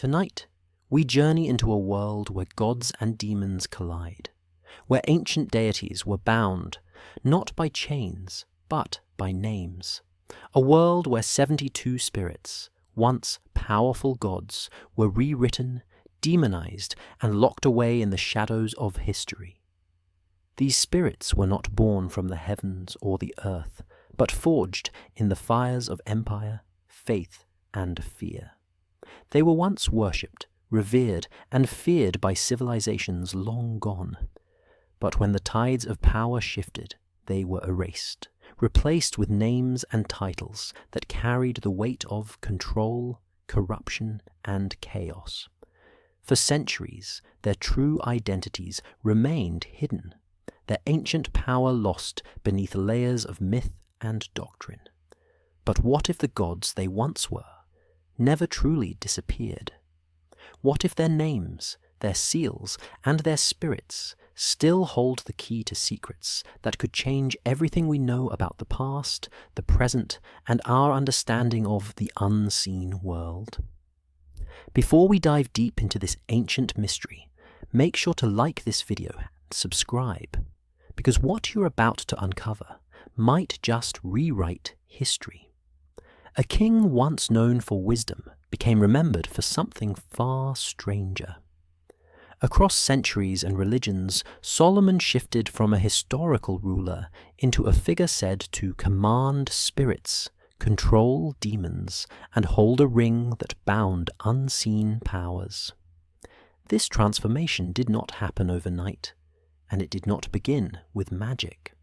Tonight, we journey into a world where gods and demons collide, where ancient deities were bound not by chains, but by names. A world where 72 spirits, once powerful gods, were rewritten, demonized, and locked away in the shadows of history. These spirits were not born from the heavens or the earth, but forged in the fires of empire, faith, and fear. They were once worshipped, revered, and feared by civilizations long gone. But when the tides of power shifted, they were erased, replaced with names and titles that carried the weight of control, corruption, and chaos. For centuries, their true identities remained hidden, their ancient power lost beneath layers of myth and doctrine. But what if the gods they once were never truly disappeared? What if their names, their seals, and their spirits still hold the key to secrets that could change everything we know about the past, the present, and our understanding of the unseen world? Before we dive deep into this ancient mystery, make sure to like this video and subscribe, because what you're about to uncover might just rewrite history. A king once known for wisdom became remembered for something far stranger. Across centuries and religions, Solomon shifted from a historical ruler into a figure said to command spirits, control demons, and hold a ring that bound unseen powers. This transformation did not happen overnight, and it did not begin with magic.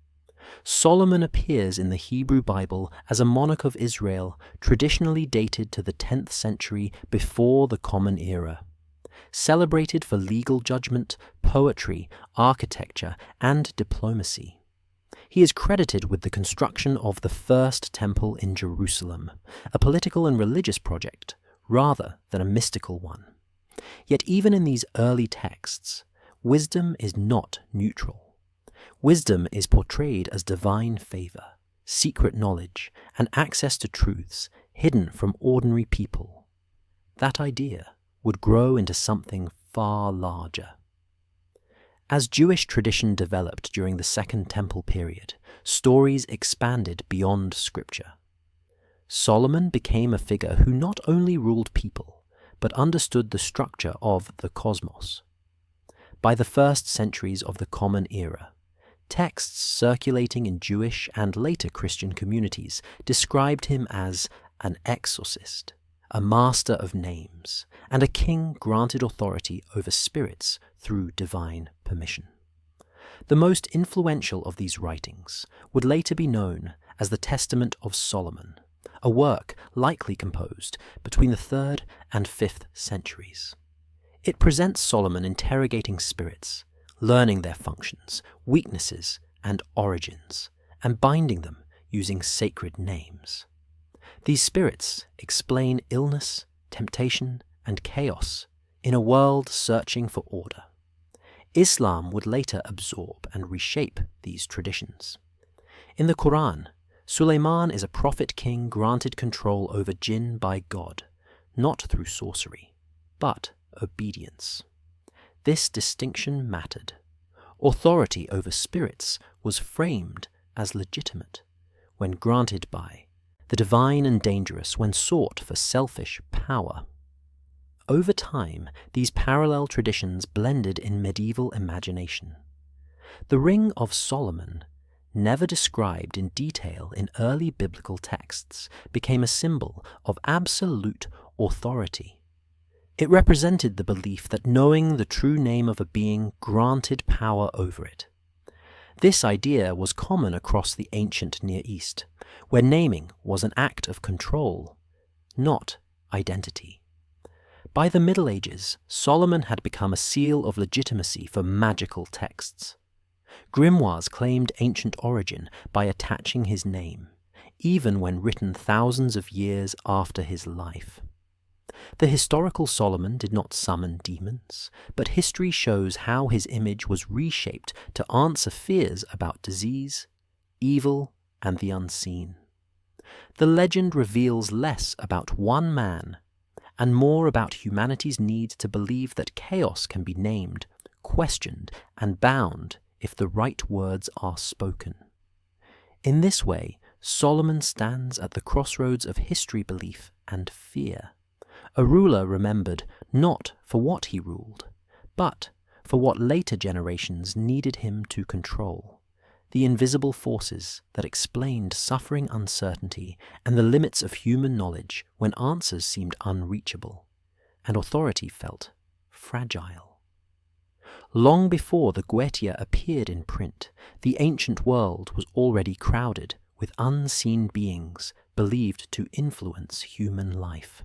Solomon appears in the Hebrew Bible as a monarch of Israel, traditionally dated to the 10th century before the Common Era. Celebrated for legal judgment, poetry, architecture, and diplomacy. He is credited with the construction of the first temple in Jerusalem, a political and religious project rather than a mystical one. Yet even in these early texts, wisdom is not neutral. Wisdom is portrayed as divine favor, secret knowledge, and access to truths hidden from ordinary people. That idea would grow into something far larger. As Jewish tradition developed during the Second Temple period, stories expanded beyond Scripture. Solomon became a figure who not only ruled people, but understood the structure of the cosmos. By the first centuries of the Common Era, texts circulating in Jewish and later Christian communities described him as an exorcist, a master of names, and a king granted authority over spirits through divine permission. The most influential of these writings would later be known as the Testament of Solomon, a work likely composed between the 3rd and 5th centuries. It presents Solomon interrogating spirits, learning their functions, weaknesses, and origins, and binding them using sacred names. These spirits explain illness, temptation, and chaos in a world searching for order. Islam would later absorb and reshape these traditions. In the Quran, Suleiman is a prophet king granted control over jinn by God, not through sorcery, but obedience. This distinction mattered. Authority over spirits was framed as legitimate when granted by the divine and dangerous when sought for selfish power. Over time, these parallel traditions blended in medieval imagination. The Ring of Solomon, never described in detail in early biblical texts, became a symbol of absolute authority. It represented the belief that knowing the true name of a being granted power over it. This idea was common across the ancient Near East, where naming was an act of control, not identity. By the Middle Ages, Solomon had become a seal of legitimacy for magical texts. Grimoires claimed ancient origin by attaching his name, even when written thousands of years after his life. The historical Solomon did not summon demons, but history shows how his image was reshaped to answer fears about disease, evil, and the unseen. The legend reveals less about one man and more about humanity's need to believe that chaos can be named, questioned, and bound if the right words are spoken. In this way, Solomon stands at the crossroads of history belief and fear, a ruler remembered not for what he ruled, but for what later generations needed him to control, the invisible forces that explained suffering, uncertainty, and the limits of human knowledge when answers seemed unreachable, and authority felt fragile. Long before the Goetia appeared in print, the ancient world was already crowded with unseen beings believed to influence human life.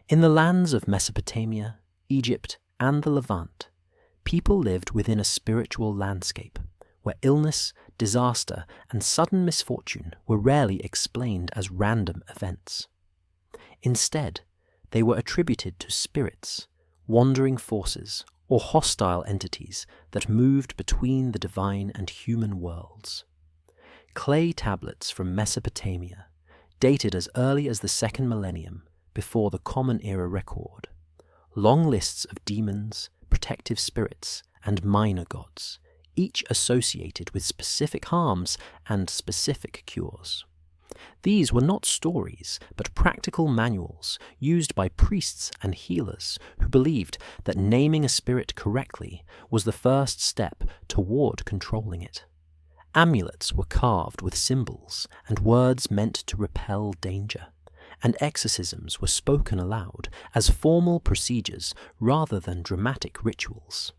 In the lands of Mesopotamia, Egypt, and the Levant, people lived within a spiritual landscape where illness, disaster, and sudden misfortune were rarely explained as random events. Instead, they were attributed to spirits, wandering forces, or hostile entities that moved between the divine and human worlds. Clay tablets from Mesopotamia, dated as early as the 2nd millennium before the Common Era record, long lists of demons, protective spirits, and minor gods, each associated with specific harms and specific cures. These were not stories, but practical manuals used by priests and healers who believed that naming a spirit correctly was the first step toward controlling it. Amulets were carved with symbols and words meant to repel danger, and exorcisms were spoken aloud as formal procedures rather than dramatic rituals.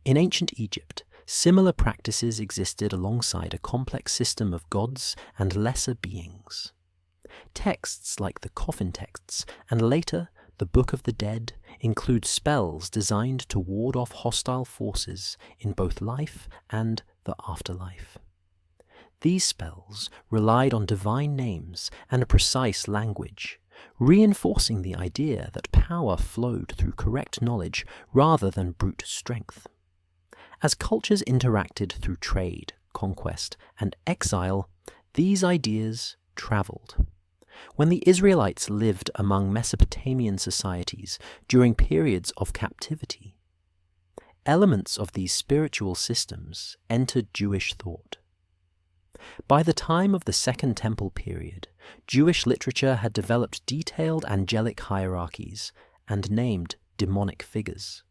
In ancient Egypt, similar practices existed alongside a complex system of gods and lesser beings. Texts like the coffin texts and later the Book of the Dead include spells designed to ward off hostile forces in both life and the afterlife. These spells relied on divine names and a precise language, reinforcing the idea that power flowed through correct knowledge rather than brute strength. As cultures interacted through trade, conquest, and exile, these ideas traveled. When the Israelites lived among Mesopotamian societies during periods of captivity, elements of these spiritual systems entered Jewish thought. By the time of the Second Temple period, Jewish literature had developed detailed angelic hierarchies and named demonic figures,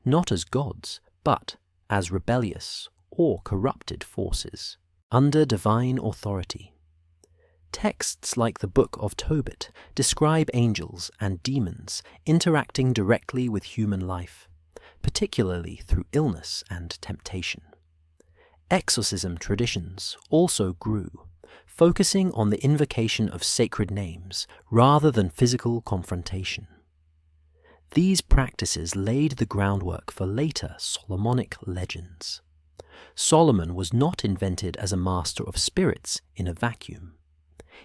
not as gods, but as rebellious or corrupted forces, under divine authority. Texts like the Book of Tobit describe angels and demons interacting directly with human life, particularly through illness and temptation. Exorcism traditions also grew, focusing on the invocation of sacred names rather than physical confrontation. These practices laid the groundwork for later Solomonic legends. Solomon was not invented as a master of spirits in a vacuum.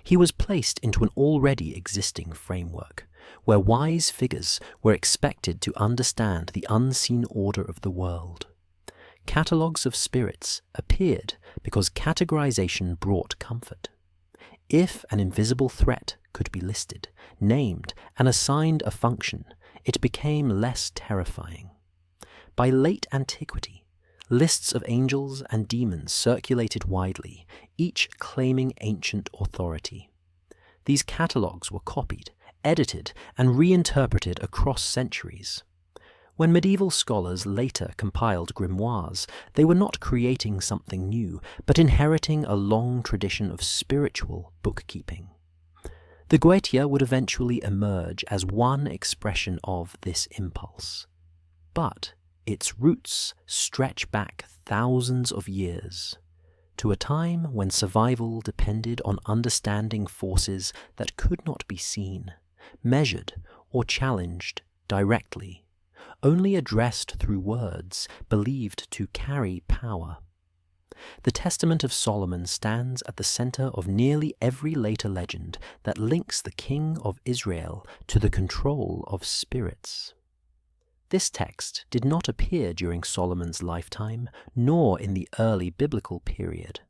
He was placed into an already existing framework, where wise figures were expected to understand the unseen order of the world. Catalogues of spirits appeared because categorization brought comfort. If an invisible threat could be listed, named, and assigned a function, it became less terrifying. By late antiquity, lists of angels and demons circulated widely, each claiming ancient authority. These catalogues were copied, edited, and reinterpreted across centuries. When medieval scholars later compiled grimoires, they were not creating something new, but inheriting a long tradition of spiritual bookkeeping. The Goetia would eventually emerge as one expression of this impulse, but its roots stretch back thousands of years, to a time when survival depended on understanding forces that could not be seen, measured, or challenged directly, only addressed through words believed to carry power. The Testament of Solomon stands at the center of nearly every later legend that links the King of Israel to the control of spirits. This text did not appear during Solomon's lifetime, nor in the early biblical period.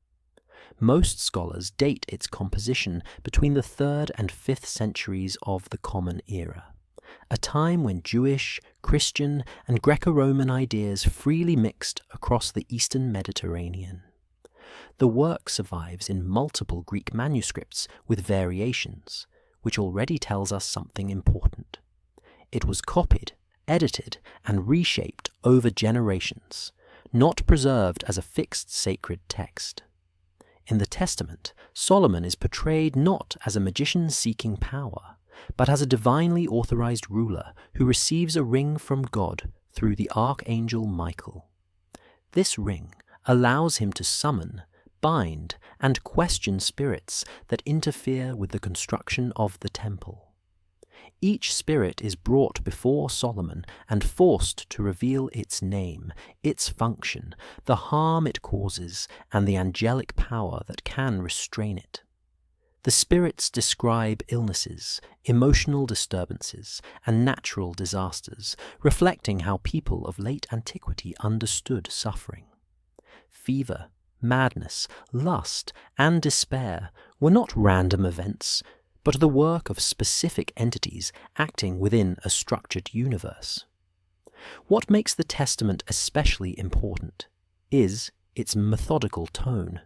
Most scholars date its composition between the 3rd and 5th centuries of the Common Era. a time when Jewish, Christian, and Greco-Roman ideas freely mixed across the Eastern Mediterranean. The work survives in multiple Greek manuscripts with variations, which already tells us something important. It was copied, edited, and reshaped over generations, not preserved as a fixed sacred text. In the Testament, Solomon is portrayed not as a magician seeking power, but as a divinely authorized ruler who receives a ring from God through the archangel Michael. This ring allows him to summon, bind, and question spirits that interfere with the construction of the temple. Each spirit is brought before Solomon and forced to reveal its name, its function, the harm it causes, and the angelic power that can restrain it. The spirits describe illnesses, emotional disturbances, and natural disasters, reflecting how people of late antiquity understood suffering. Fever, madness, lust, and despair were not random events, but the work of specific entities acting within a structured universe. What makes the Testament especially important is its methodical tone.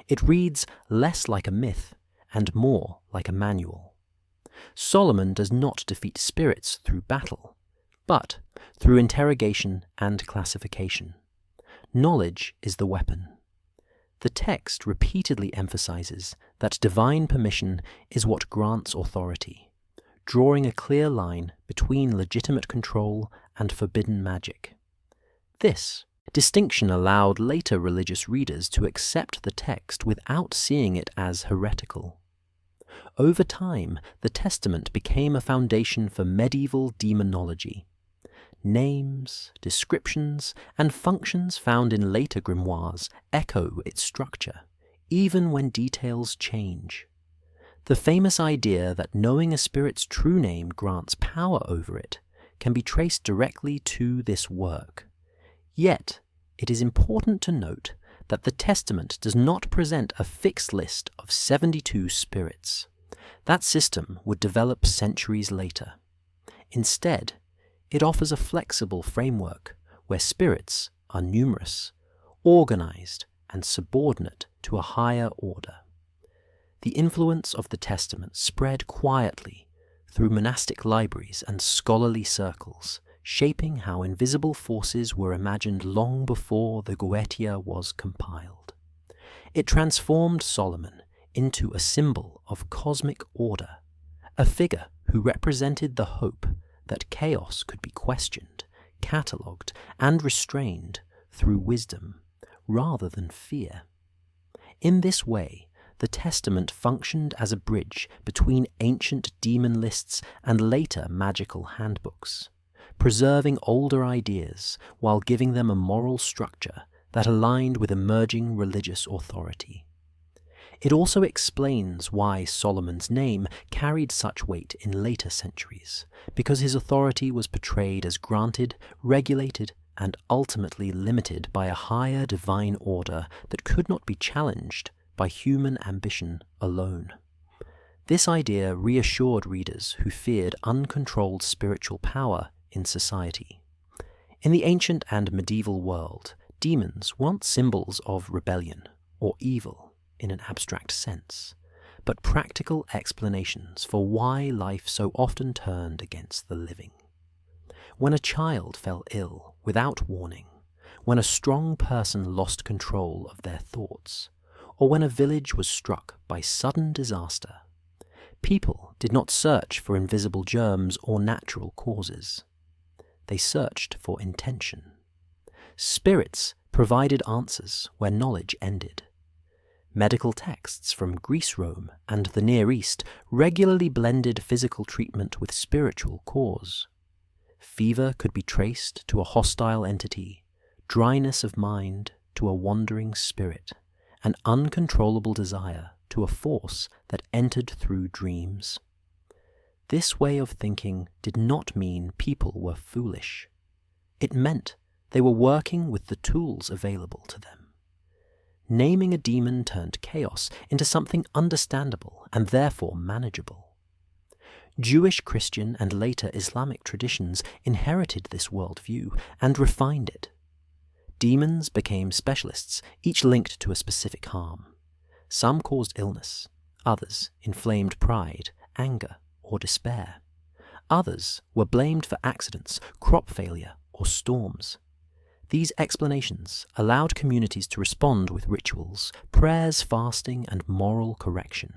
It reads less like a myth and more like a manual. Solomon does not defeat spirits through battle, but through interrogation and classification. Knowledge is the weapon. The text repeatedly emphasizes that divine permission is what grants authority, drawing a clear line between legitimate control and forbidden magic. This distinction allowed later religious readers to accept the text without seeing it as heretical. Over time, the Testament became a foundation for medieval demonology. Names, descriptions, and functions found in later grimoires echo its structure, even when details change. The famous idea that knowing a spirit's true name grants power over it can be traced directly to this work. Yet, it is important to note that the Testament does not present a fixed list of 72 spirits. That system would develop centuries later. Instead, it offers a flexible framework where spirits are numerous, organized, and subordinate to a higher order. The influence of the Testament spread quietly through monastic libraries and scholarly circles, shaping how invisible forces were imagined long before the Goetia was compiled. It transformed Solomon into a symbol of cosmic order, a figure who represented the hope that chaos could be questioned, catalogued, and restrained through wisdom rather than fear. In this way, the Testament functioned as a bridge between ancient demon lists and later magical handbooks, preserving older ideas while giving them a moral structure that aligned with emerging religious authority. It also explains why Solomon's name carried such weight in later centuries, because his authority was portrayed as granted, regulated, and ultimately limited by a higher divine order that could not be challenged by human ambition alone. This idea reassured readers who feared uncontrolled spiritual power in society. In the ancient and medieval world, demons weren't symbols of rebellion or evil in an abstract sense, but practical explanations for why life so often turned against the living. When a child fell ill without warning, when a strong person lost control of their thoughts, or when a village was struck by sudden disaster, people did not search for invisible germs or natural causes. They searched for intention. Spirits provided answers where knowledge ended. Medical texts from Greece, Rome, and the Near East regularly blended physical treatment with spiritual cause. Fever could be traced to a hostile entity, dryness of mind to a wandering spirit, and uncontrollable desire to a force that entered through dreams. This way of thinking did not mean people were foolish. It meant they were working with the tools available to them. Naming a demon turned chaos into something understandable and therefore manageable. Jewish, Christian, and later Islamic traditions inherited this worldview and refined it. Demons became specialists, each linked to a specific harm. Some caused illness, others inflamed pride, anger, or despair. Others were blamed for accidents, crop failure, or storms. These explanations allowed communities to respond with rituals, prayers, fasting, and moral correction.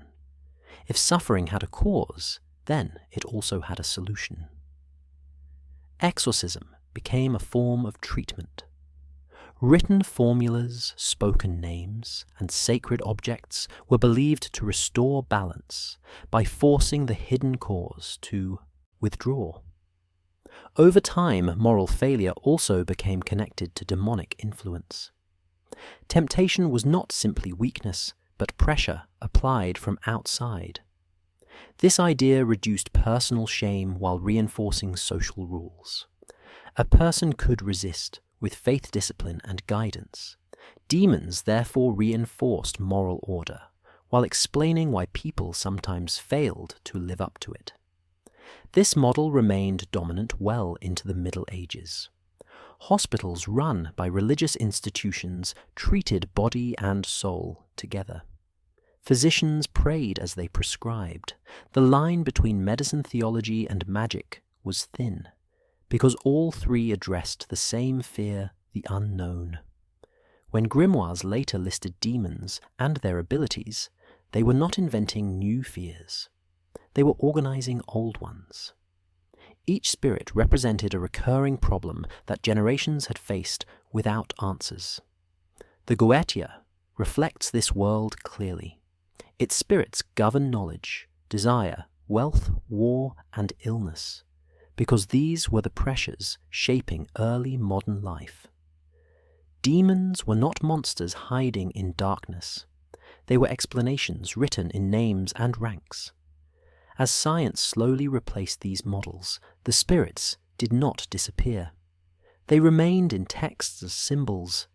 If suffering had a cause, then it also had a solution. Exorcism became a form of treatment. Written formulas, spoken names, and sacred objects were believed to restore balance by forcing the hidden cause to withdraw. Over time, moral failure also became connected to demonic influence. Temptation was not simply weakness, but pressure applied from outside. This idea reduced personal shame while reinforcing social rules. A person could resist with faith discipline and guidance. Demons therefore reinforced moral order, while explaining why people sometimes failed to live up to it. This model remained dominant well into the Middle Ages. Hospitals run by religious institutions treated body and soul together. Physicians prayed as they prescribed. The line between medicine theology and magic was thin, because all three addressed the same fear, the unknown. When grimoires later listed demons and their abilities, they were not inventing new fears. They were organizing old ones. Each spirit represented a recurring problem that generations had faced without answers. The Goetia reflects this world clearly. Its spirits govern knowledge, desire, wealth, war, and illness, because these were the pressures shaping early modern life. Demons were not monsters hiding in darkness. They were explanations written in names and ranks. As science slowly replaced these models, the spirits did not disappear. They remained in texts as symbols,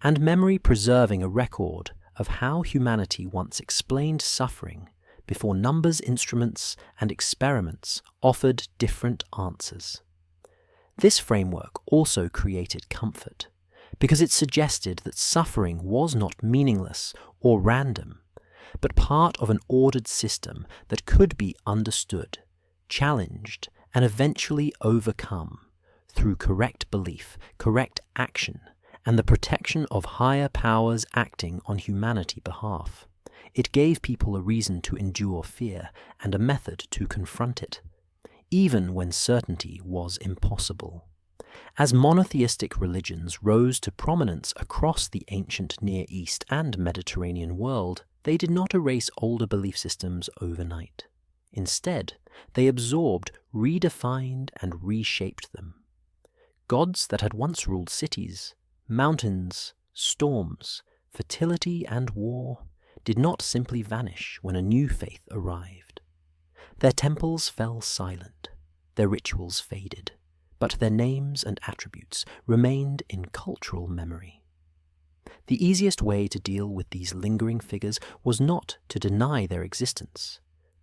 and memory preserving a record of how humanity once explained suffering before numbers, instruments, and experiments offered different answers. This framework also created comfort, because it suggested that suffering was not meaningless or random, but part of an ordered system that could be understood, challenged, and eventually overcome through correct belief, correct action, and the protection of higher powers acting on humanity's behalf. It gave people a reason to endure fear and a method to confront it, even when certainty was impossible. As monotheistic religions rose to prominence across the ancient Near East and Mediterranean world, they did not erase older belief systems overnight. Instead, they absorbed, redefined, and reshaped them. Gods that had once ruled cities, mountains, storms, fertility, and war did not simply vanish when a new faith arrived. Their temples fell silent, their rituals faded, but their names and attributes remained in cultural memory. The easiest way to deal with these lingering figures was not to deny their existence,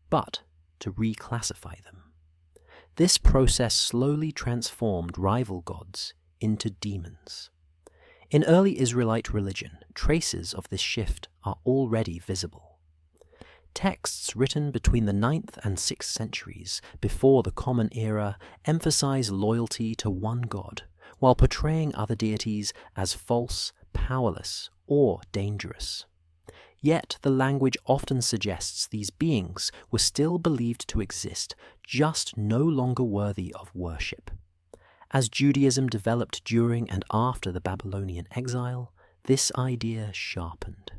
but to reclassify them. This process slowly transformed rival gods into demons. In early Israelite religion, traces of this shift are already visible. Texts written between the 9th and 6th centuries before the Common Era emphasize loyalty to one god, while portraying other deities as false, powerless, or dangerous. Yet the language often suggests these beings were still believed to exist, just no longer worthy of worship. As Judaism developed during and after the Babylonian exile, this idea sharpened.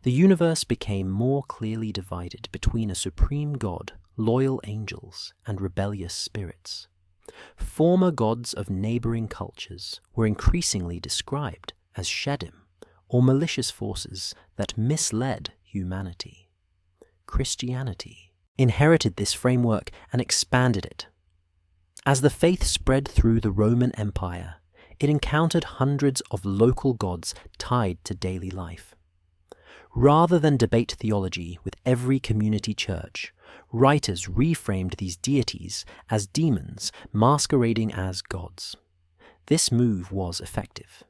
The universe became more clearly divided between a supreme god, loyal angels, and rebellious spirits. Former gods of neighboring cultures were increasingly described as Shedim, or malicious forces that misled humanity. Christianity inherited this framework and expanded it. As the faith spread through the Roman Empire, it encountered hundreds of local gods tied to daily life. Rather than debate theology with every community church, Writers reframed these deities as demons masquerading as gods. This move was effective.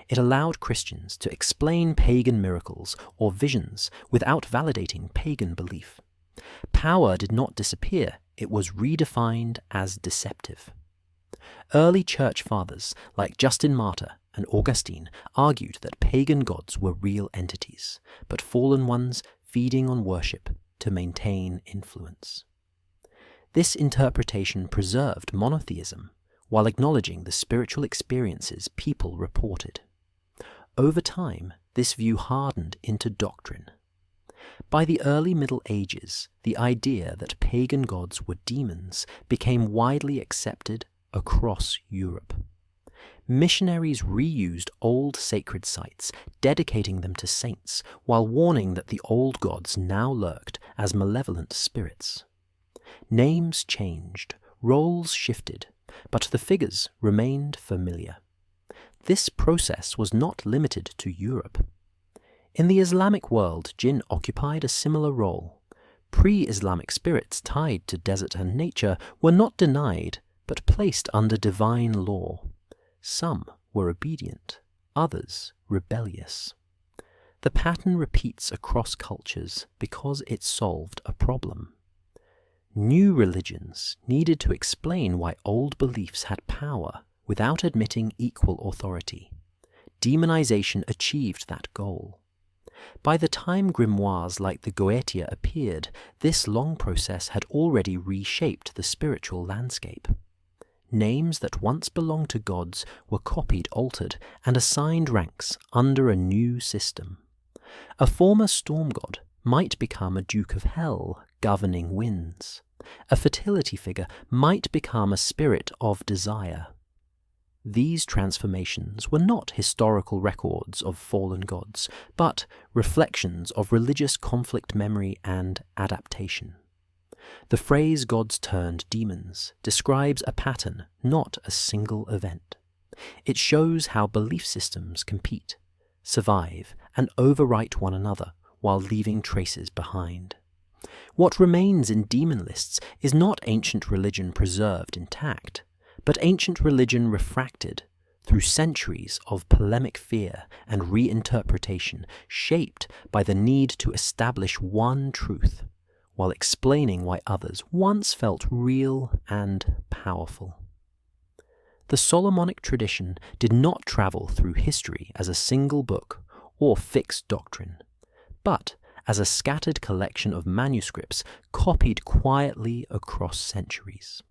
It allowed Christians to explain pagan miracles or visions without validating pagan belief. Power did not disappear, it was redefined as deceptive. Early church fathers like Justin Martyr and Augustine argued that pagan gods were real entities, but fallen ones feeding on worship to maintain influence. This interpretation preserved monotheism while acknowledging the spiritual experiences people reported. Over time, this view hardened into doctrine. By the early Middle Ages, the idea that pagan gods were demons became widely accepted across Europe. Missionaries reused old sacred sites, dedicating them to saints, while warning that the old gods now lurked as malevolent spirits. Names changed, roles shifted, but the figures remained familiar. This process was not limited to Europe. In the Islamic world, jinn occupied a similar role. Pre-Islamic spirits tied to desert and nature were not denied, but placed under divine law. Some were obedient, others rebellious. The pattern repeats across cultures because it solved a problem. New religions needed to explain why old beliefs had power without admitting equal authority. Demonization achieved that goal. By the time grimoires like the Goetia appeared, this long process had already reshaped the spiritual landscape. Names that once belonged to gods were copied, altered, and assigned ranks under a new system. A former storm god might become a duke of hell, governing winds. A fertility figure might become a spirit of desire. These transformations were not historical records of fallen gods, but reflections of religious conflict memory and adaptation. The phrase "gods turned demons" describes a pattern, not a single event. It shows how belief systems compete, survive, and overwrite one another while leaving traces behind. What remains in demon lists is not ancient religion preserved intact, but ancient religion refracted through centuries of polemic fear and reinterpretation, shaped by the need to establish one truth, while explaining why others once felt real and powerful. The Solomonic tradition did not travel through history as a single book or fixed doctrine, but as a scattered collection of manuscripts copied quietly across centuries.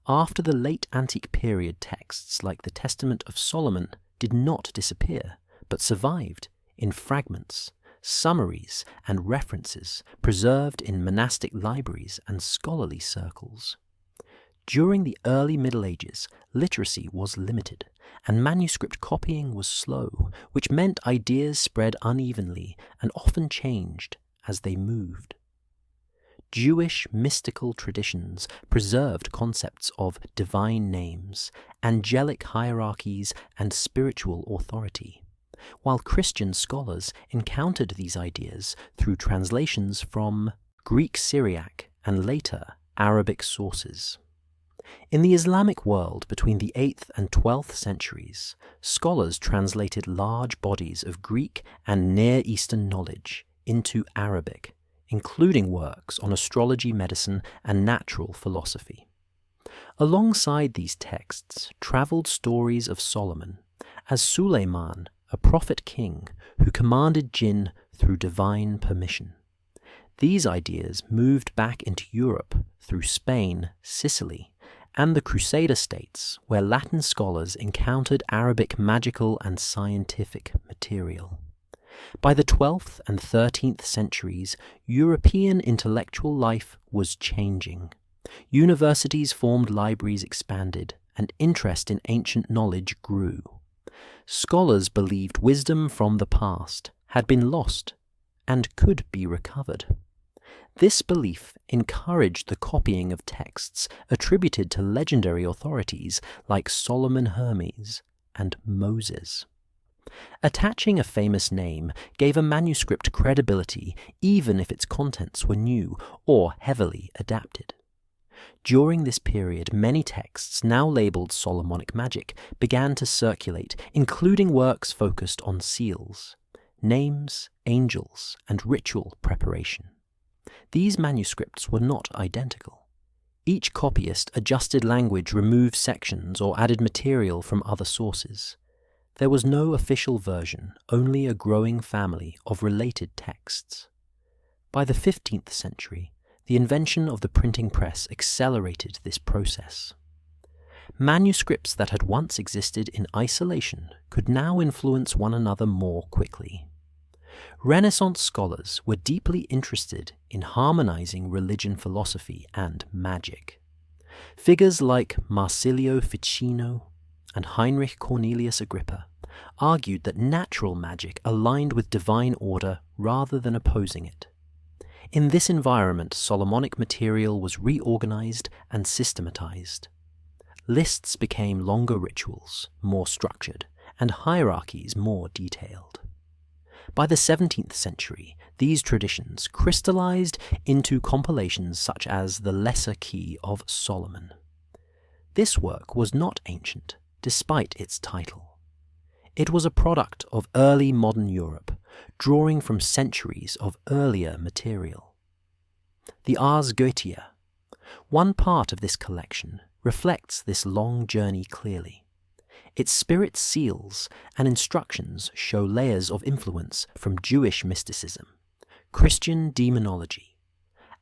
After the late antique period, texts like the Testament of Solomon did not disappear, but survived in fragments, summaries, and references preserved in monastic libraries and scholarly circles. During the early Middle Ages, literacy was limited, and manuscript copying was slow, which meant ideas spread unevenly and often changed as they moved. Jewish mystical traditions preserved concepts of divine names, angelic hierarchies, and spiritual authority, while Christian scholars encountered these ideas through translations from Greek Syriac and later Arabic sources. In the Islamic world between the 8th and 12th centuries, scholars translated large bodies of Greek and Near Eastern knowledge into Arabic, including works on astrology, medicine, and natural philosophy. Alongside these texts traveled stories of Solomon, as Suleiman, a prophet king who commanded jinn through divine permission. These ideas moved back into Europe through Spain, Sicily, and the Crusader states, where Latin scholars encountered Arabic magical and scientific material. By the 12th and 13th centuries, European intellectual life was changing. Universities formed, libraries expanded, and interest in ancient knowledge grew. Scholars believed wisdom from the past had been lost and could be recovered. This belief encouraged the copying of texts attributed to legendary authorities like Solomon Hermes and Moses. Attaching a famous name gave a manuscript credibility even if its contents were new or heavily adapted. During this period, many texts, now labelled Solomonic magic, began to circulate, including works focused on seals, names, angels, and ritual preparation. These manuscripts were not identical. Each copyist adjusted language, removed sections, or added material from other sources. There was no official version, only a growing family of related texts. By the 15th century, the invention of the printing press accelerated this process. Manuscripts that had once existed in isolation could now influence one another more quickly. Renaissance scholars were deeply interested in harmonizing religion, philosophy, and magic. Figures like Marsilio Ficino and Heinrich Cornelius Agrippa argued that natural magic aligned with divine order rather than opposing it. In this environment, Solomonic material was reorganized and systematized. Lists became longer rituals, more structured, and hierarchies more detailed. By the 17th century, these traditions crystallized into compilations such as the Lesser Key of Solomon. This work was not ancient, despite its title. It was a product of early modern Europe, drawing from centuries of earlier material. The Ars Goetia, one part of this collection, reflects this long journey clearly. Its spirit seals and instructions show layers of influence from Jewish mysticism, Christian demonology,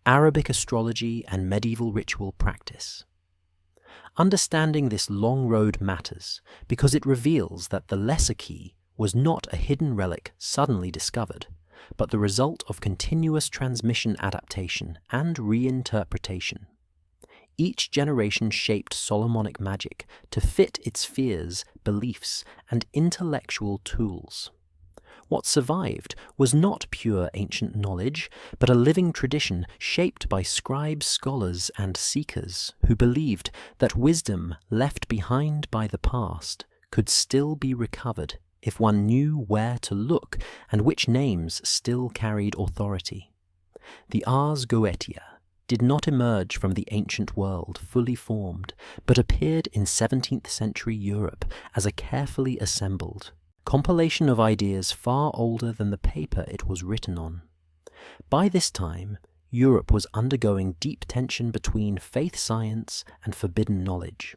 Arabic astrology, and medieval ritual practice. Understanding this long road matters because it reveals that the Lesser Key was not a hidden relic suddenly discovered, but the result of continuous transmission, adaptation, and reinterpretation. Each generation shaped Solomonic magic to fit its fears, beliefs, and intellectual tools. What survived was not pure ancient knowledge, but a living tradition shaped by scribes, scholars, and seekers who believed that wisdom left behind by the past could still be recovered if one knew where to look and which names still carried authority. The Ars Goetia did not emerge from the ancient world fully formed, but appeared in 17th century Europe as a carefully assembled compilation of ideas far older than the paper it was written on. By this time, Europe was undergoing deep tension between faith science and forbidden knowledge.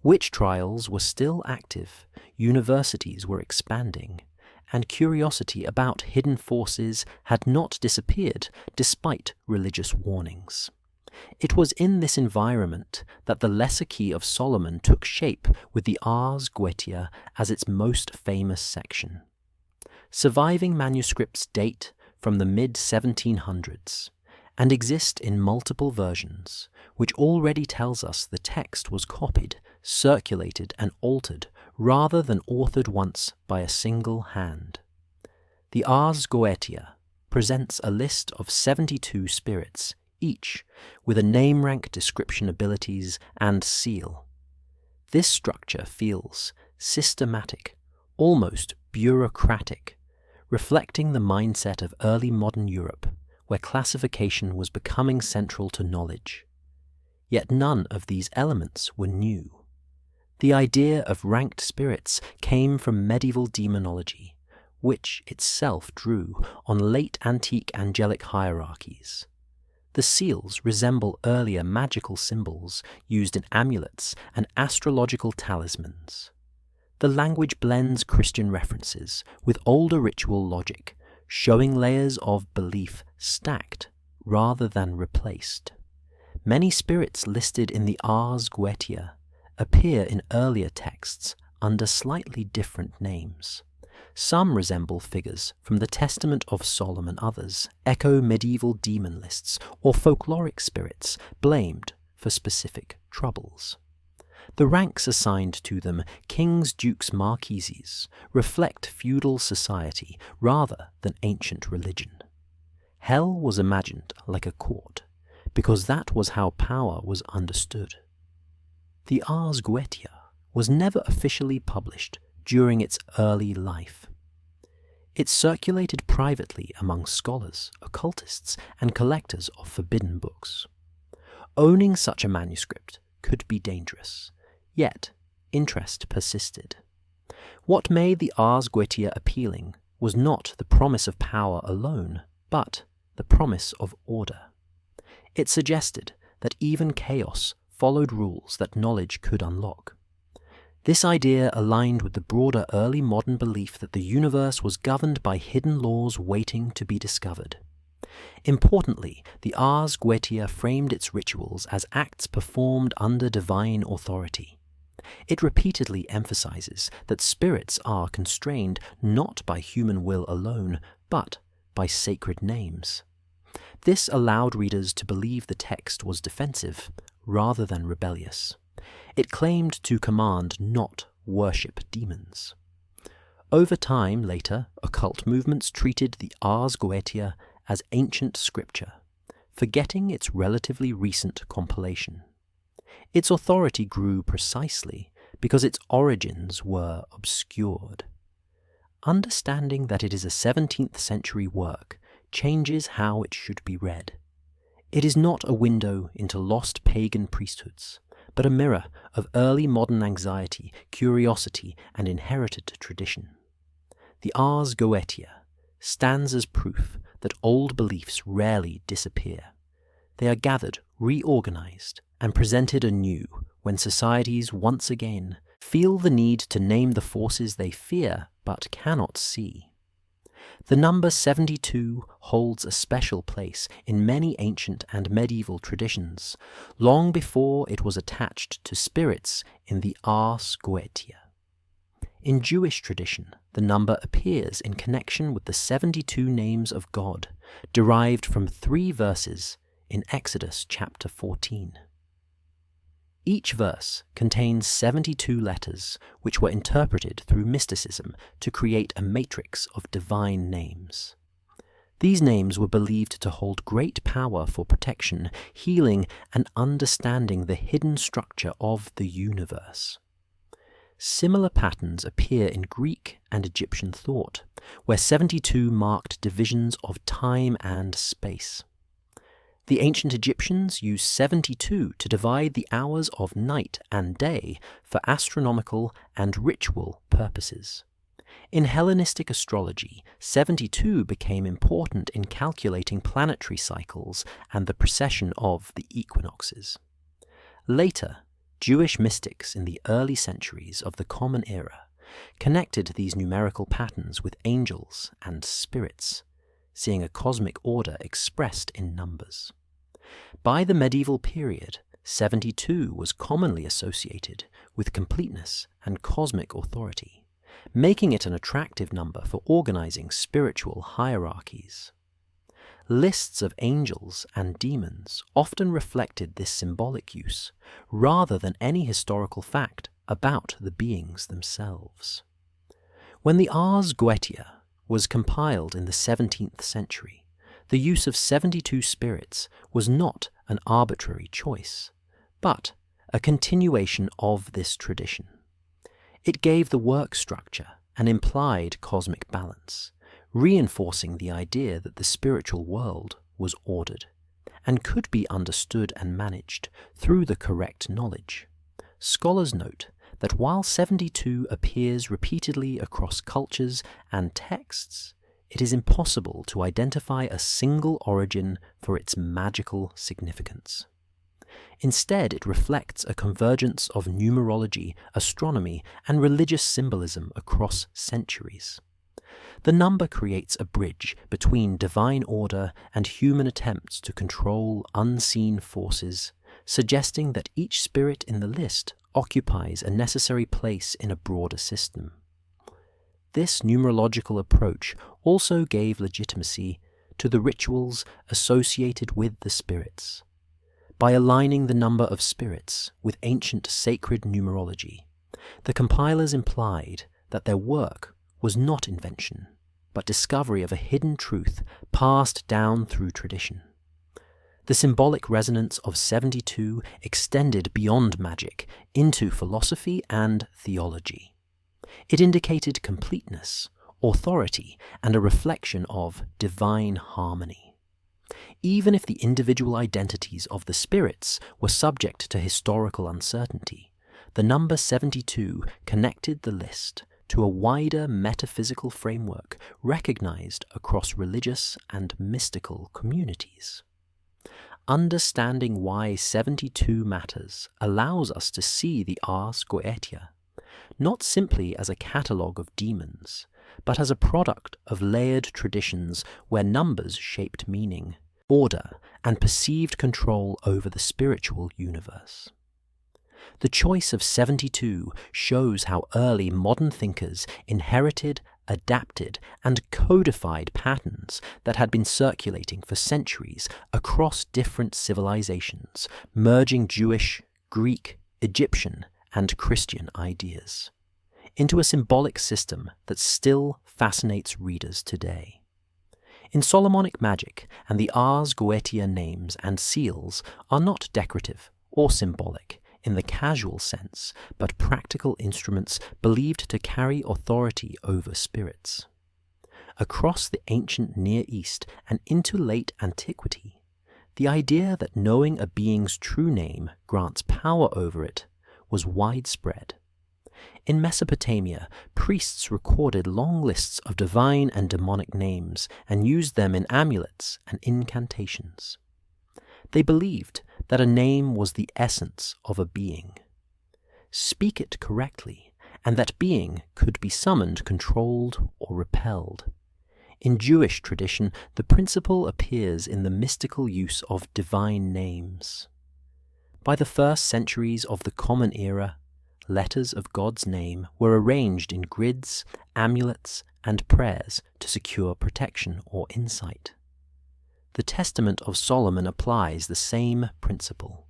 Witch trials were still active, universities were expanding, and curiosity about hidden forces had not disappeared despite religious warnings. It was in this environment that the Lesser Key of Solomon took shape, with the Ars Goetia as its most famous section. Surviving manuscripts date from the mid-1700s and exist in multiple versions, which already tells us the text was copied, circulated, and altered rather than authored once by a single hand. The Ars Goetia presents a list of 72 spirits, each with a name, rank, description, abilities, and seal. This structure feels systematic, almost bureaucratic, reflecting the mindset of early modern Europe, where classification was becoming central to knowledge. Yet none of these elements were new. The idea of ranked spirits came from medieval demonology, which itself drew on late antique angelic hierarchies. The seals resemble earlier magical symbols used in amulets and astrological talismans. The language blends Christian references with older ritual logic, showing layers of belief stacked rather than replaced. Many spirits listed in the Ars Goetia appear in earlier texts under slightly different names. Some resemble figures from the Testament of Solomon, others echo medieval demon lists or folkloric spirits blamed for specific troubles. The ranks assigned to them, kings, dukes, marquises, reflect feudal society rather than ancient religion. Hell was imagined like a court, because that was how power was understood. The Ars Goetia was never officially published during its early life. It circulated privately among scholars, occultists, and collectors of forbidden books. Owning such a manuscript could be dangerous, yet interest persisted. What made the Ars Goetia appealing was not the promise of power alone, but the promise of order. It suggested that even chaos followed rules that knowledge could unlock. This idea aligned with the broader early modern belief that the universe was governed by hidden laws waiting to be discovered. Importantly, the Ars Goetia framed its rituals as acts performed under divine authority. It repeatedly emphasizes that spirits are constrained not by human will alone, but by sacred names. This allowed readers to believe the text was defensive rather than rebellious. It claimed to command, not worship demons. Over time, later, occult movements treated the Ars Goetia as ancient scripture, forgetting its relatively recent compilation. Its authority grew precisely because its origins were obscured. Understanding that it is a 17th century work changes how it should be read. It is not a window into lost pagan priesthoods, but a mirror of early modern anxiety, curiosity, and inherited tradition. The Ars Goetia stands as proof that old beliefs rarely disappear. They are gathered, reorganized, and presented anew when societies once again feel the need to name the forces they fear but cannot see. The number 72 holds a special place in many ancient and medieval traditions, long before it was attached to spirits in the Ars Goetia. In Jewish tradition, the number appears in connection with the 72 names of God, derived from 3 verses in Exodus chapter 14. Each verse contains 72 letters, which were interpreted through mysticism to create a matrix of divine names. These names were believed to hold great power for protection, healing, and understanding the hidden structure of the universe. Similar patterns appear in Greek and Egyptian thought, where 72 marked divisions of time and space. The ancient Egyptians used 72 to divide the hours of night and day for astronomical and ritual purposes. In Hellenistic astrology, 72 became important in calculating planetary cycles and the precession of the equinoxes. Later, Jewish mystics in the early centuries of the Common Era connected these numerical patterns with angels and spirits, seeing a cosmic order expressed in numbers. By the medieval period, 72 was commonly associated with completeness and cosmic authority, making it an attractive number for organizing spiritual hierarchies. Lists of angels and demons often reflected this symbolic use, rather than any historical fact about the beings themselves. When the Ars Goetia was compiled in the 17th century, the use of 72 spirits was not an arbitrary choice, but a continuation of this tradition. It gave the work structure an implied cosmic balance, reinforcing the idea that the spiritual world was ordered and could be understood and managed through the correct knowledge. Scholars note that while 72 appears repeatedly across cultures and texts, it is impossible to identify a single origin for its magical significance. Instead, it reflects a convergence of numerology, astronomy, and religious symbolism across centuries. The number creates a bridge between divine order and human attempts to control unseen forces, suggesting that each spirit in the list occupies a necessary place in a broader system. This numerological approach also gave legitimacy to the rituals associated with the spirits. By aligning the number of spirits with ancient sacred numerology, the compilers implied that their work was not invention, but discovery of a hidden truth passed down through tradition. The symbolic resonance of 72 extended beyond magic into philosophy and theology. It indicated completeness, authority, and a reflection of divine harmony. Even if the individual identities of the spirits were subject to historical uncertainty, the number 72 connected the list to a wider metaphysical framework recognized across religious and mystical communities. Understanding why 72 matters allows us to see the Ars Goetia not simply as a catalogue of demons, but as a product of layered traditions where numbers shaped meaning, order, and perceived control over the spiritual universe. The choice of 72 shows how early modern thinkers inherited, adapted, and codified patterns that had been circulating for centuries across different civilizations, merging Jewish, Greek, Egyptian, and Christian ideas into a symbolic system that still fascinates readers today. In Solomonic magic, and the Ars Goetia names and seals are not decorative or symbolic in the casual sense, but practical instruments believed to carry authority over spirits. Across the ancient Near East and into late antiquity, the idea that knowing a being's true name grants power over it was widespread. In Mesopotamia, priests recorded long lists of divine and demonic names and used them in amulets and incantations. They believed that a name was the essence of a being. Speak it correctly, and that being could be summoned, controlled, or repelled. In Jewish tradition, the principle appears in the mystical use of divine names. By the first centuries of the Common Era, letters of God's name were arranged in grids, amulets, and prayers to secure protection or insight. The Testament of Solomon applies the same principle.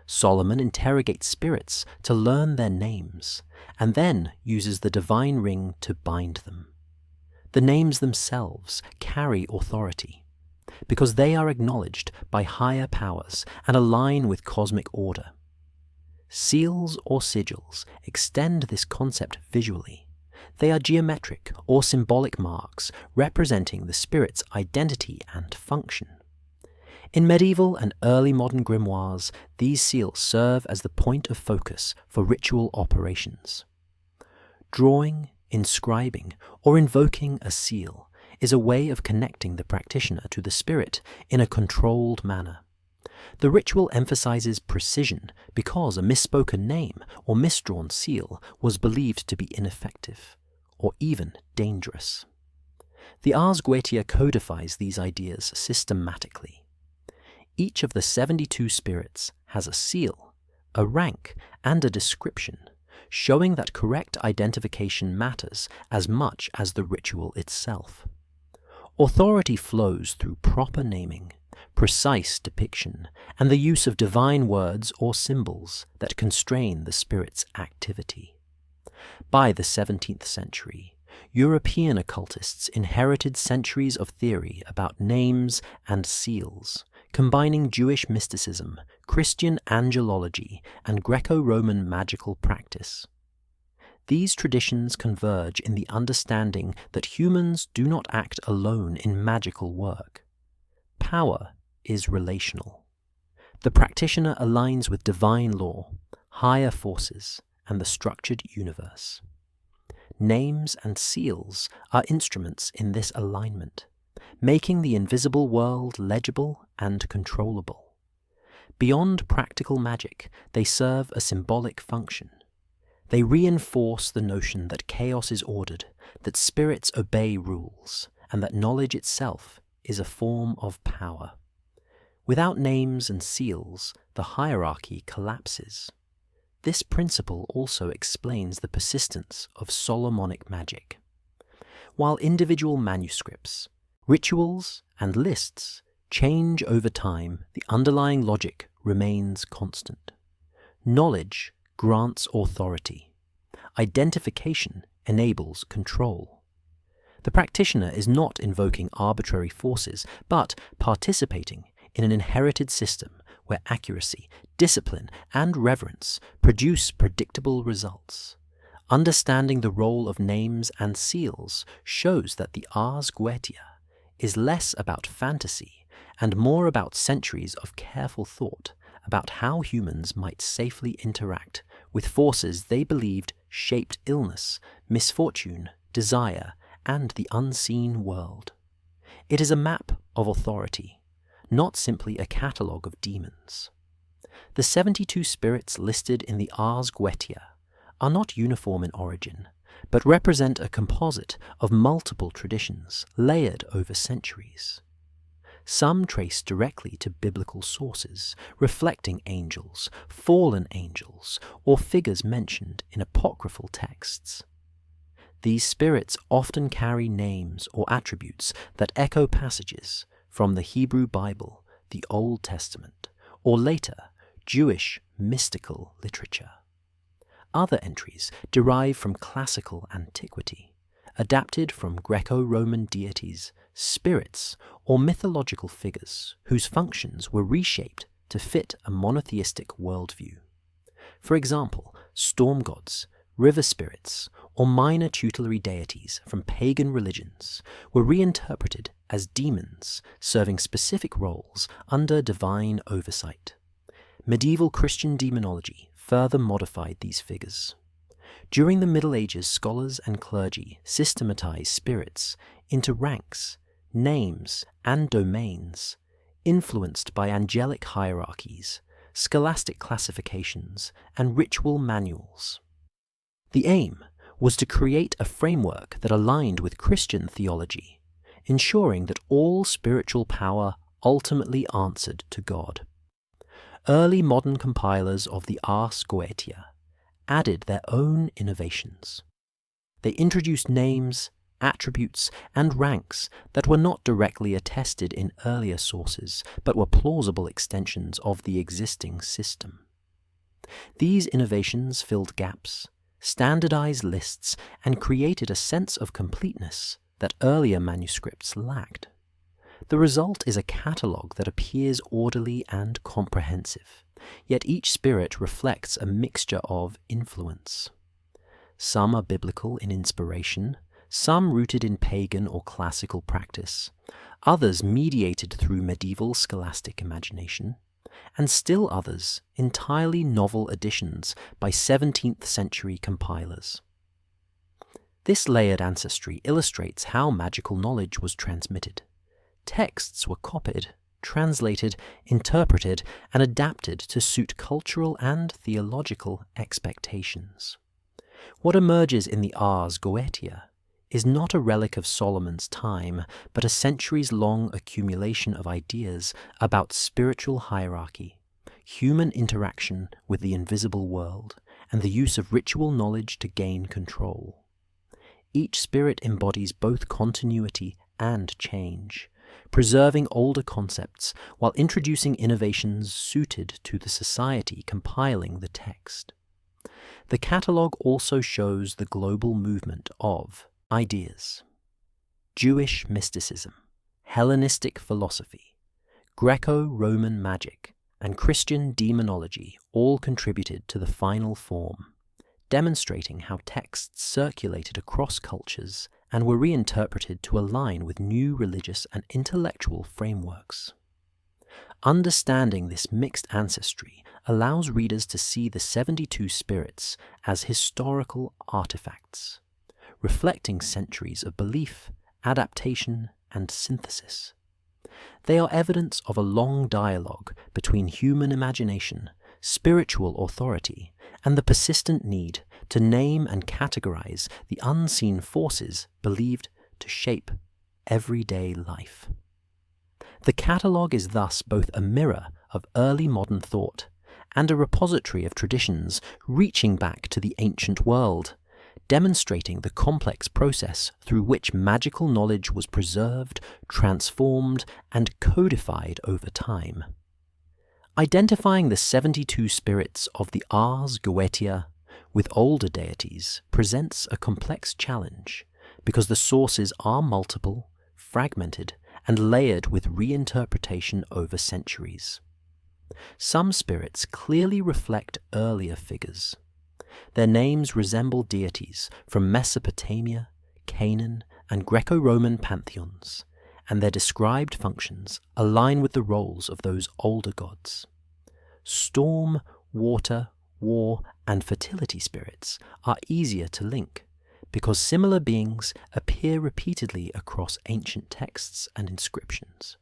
Solomon interrogates spirits to learn their names, and then uses the divine ring to bind them. The names themselves carry authority, because they are acknowledged by higher powers and align with cosmic order. Seals or sigils extend this concept visually. They are geometric or symbolic marks representing the spirit's identity and function. In medieval and early modern grimoires, these seals serve as the point of focus for ritual operations. Drawing, inscribing, or invoking a seal is a way of connecting the practitioner to the spirit in a controlled manner. The ritual emphasizes precision because a misspoken name or misdrawn seal was believed to be ineffective, or even dangerous. The Ars Goetia codifies these ideas systematically. Each of the 72 spirits has a seal, a rank, and a description, showing that correct identification matters as much as the ritual itself. Authority flows through proper naming, precise depiction, and the use of divine words or symbols that constrain the spirit's activity. By the 17th century, European occultists inherited centuries of theory about names and seals, combining Jewish mysticism, Christian angelology, and Greco-Roman magical practice. These traditions converge in the understanding that humans do not act alone in magical work. Power is relational. The practitioner aligns with divine law, higher forces, and the structured universe. Names and seals are instruments in this alignment, making the invisible world legible and controllable. Beyond practical magic, they serve a symbolic function. They reinforce the notion that chaos is ordered, that spirits obey rules, and that knowledge itself is a form of power. Without names and seals, the hierarchy collapses. This principle also explains the persistence of Solomonic magic. While individual manuscripts, rituals, and lists change over time, the underlying logic remains constant. Knowledge grants authority. Identification enables control. The practitioner is not invoking arbitrary forces, but participating in an inherited system where accuracy, discipline, and reverence produce predictable results. Understanding the role of names and seals shows that the Ars Goetia is less about fantasy and more about centuries of careful thought about how humans might safely interact with forces they believed shaped illness, misfortune, desire, and the unseen world. It is a map of authority, not simply a catalogue of demons. The 72 spirits listed in the Ars Goetia are not uniform in origin, but represent a composite of multiple traditions layered over centuries. Some trace directly to biblical sources, reflecting angels, fallen angels, or figures mentioned in apocryphal texts. These spirits often carry names or attributes that echo passages from the Hebrew Bible, the Old Testament, or later, Jewish mystical literature. Other entries derive from classical antiquity, adapted from Greco-Roman deities, spirits, or mythological figures whose functions were reshaped to fit a monotheistic worldview. For example, storm gods, river spirits, or minor tutelary deities from pagan religions were reinterpreted as demons serving specific roles under divine oversight. Medieval Christian demonology further modified these figures. During the Middle Ages, scholars and clergy systematized spirits into ranks, names, and domains, influenced by angelic hierarchies, scholastic classifications, and ritual manuals. The aim was to create a framework that aligned with Christian theology, ensuring that all spiritual power ultimately answered to God. Early modern compilers of the Ars Goetia added their own innovations. They introduced names, attributes, and ranks that were not directly attested in earlier sources, but were plausible extensions of the existing system. These innovations filled gaps, standardized lists, and created a sense of completeness that earlier manuscripts lacked. The result is a catalogue that appears orderly and comprehensive, yet each spirit reflects a mixture of influence. Some are biblical in inspiration, some rooted in pagan or classical practice, others mediated through medieval scholastic imagination, and still others entirely novel additions by 17th century compilers. This layered ancestry illustrates how magical knowledge was transmitted. Texts were copied, translated, interpreted, and adapted to suit cultural and theological expectations. What emerges in the Ars Goetia is not a relic of Solomon's time, but a centuries-long accumulation of ideas about spiritual hierarchy, human interaction with the invisible world, and the use of ritual knowledge to gain control. Each spirit embodies both continuity and change, preserving older concepts while introducing innovations suited to the society compiling the text. The catalogue also shows the global movement of ideas. Jewish mysticism, Hellenistic philosophy, Greco-Roman magic, and Christian demonology all contributed to the final form, demonstrating how texts circulated across cultures and were reinterpreted to align with new religious and intellectual frameworks. Understanding this mixed ancestry allows readers to see the 72 spirits as historical artifacts, reflecting centuries of belief, adaptation, and synthesis. They are evidence of a long dialogue between human imagination, spiritual authority, and the persistent need to name and categorize the unseen forces believed to shape everyday life. The catalogue is thus both a mirror of early modern thought and a repository of traditions reaching back to the ancient world, demonstrating the complex process through which magical knowledge was preserved, transformed, and codified over time. Identifying the 72 spirits of the Ars Goetia with older deities presents a complex challenge because the sources are multiple, fragmented, and layered with reinterpretation over centuries. Some spirits clearly reflect earlier figures. Their names resemble deities from Mesopotamia, Canaan, and Greco-Roman pantheons, and their described functions align with the roles of those older gods. Storm, water, war, and fertility spirits are easier to link, because similar beings appear repeatedly across ancient texts and inscriptions.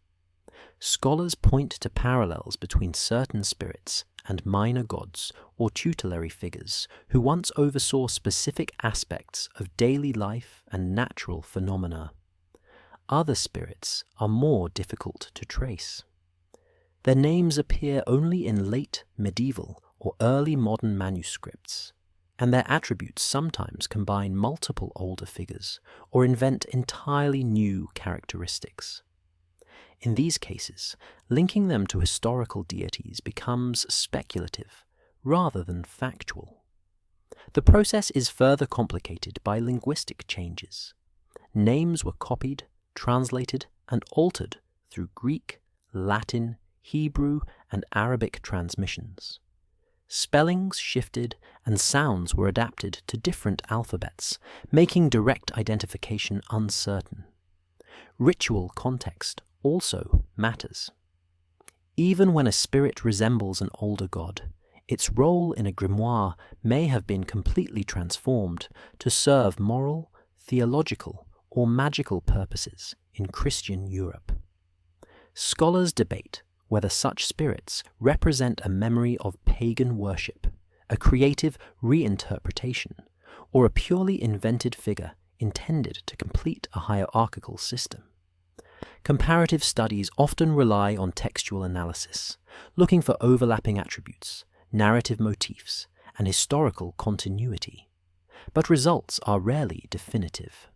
Scholars point to parallels between certain spirits and minor gods or tutelary figures who once oversaw specific aspects of daily life and natural phenomena. Other spirits are more difficult to trace. Their names appear only in late medieval or early modern manuscripts, and their attributes sometimes combine multiple older figures or invent entirely new characteristics. In these cases, linking them to historical deities becomes speculative rather than factual. The process is further complicated by linguistic changes. Names were copied, translated, and altered through Greek, Latin, Hebrew, and Arabic transmissions. Spellings shifted and sounds were adapted to different alphabets, making direct identification uncertain. Ritual context also matters. Even when a spirit resembles an older god, its role in a grimoire may have been completely transformed to serve moral, theological, or magical purposes in Christian Europe. Scholars debate whether such spirits represent a memory of pagan worship, a creative reinterpretation, or a purely invented figure intended to complete a hierarchical system. Comparative studies often rely on textual analysis, looking for overlapping attributes, narrative motifs, and historical continuity, but results are rarely definitive.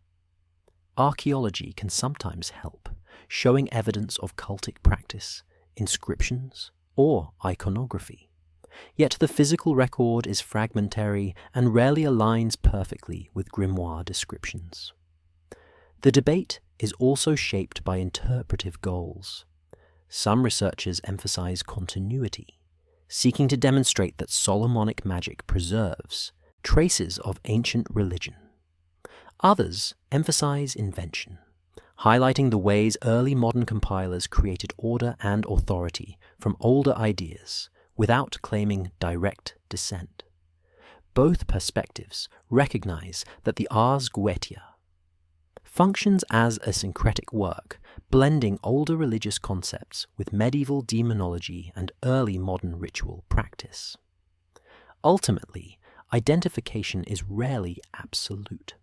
Archaeology can sometimes help, showing evidence of cultic practice, inscriptions, or iconography. Yet the physical record is fragmentary and rarely aligns perfectly with grimoire descriptions. The debate is also shaped by interpretive goals. Some researchers emphasize continuity, seeking to demonstrate that Solomonic magic preserves traces of ancient religion. Others emphasize invention, highlighting the ways early modern compilers created order and authority from older ideas without claiming direct descent. Both perspectives recognize that the Ars Goetia functions as a syncretic work, blending older religious concepts with medieval demonology and early modern ritual practice. Ultimately, identification is rarely absolute.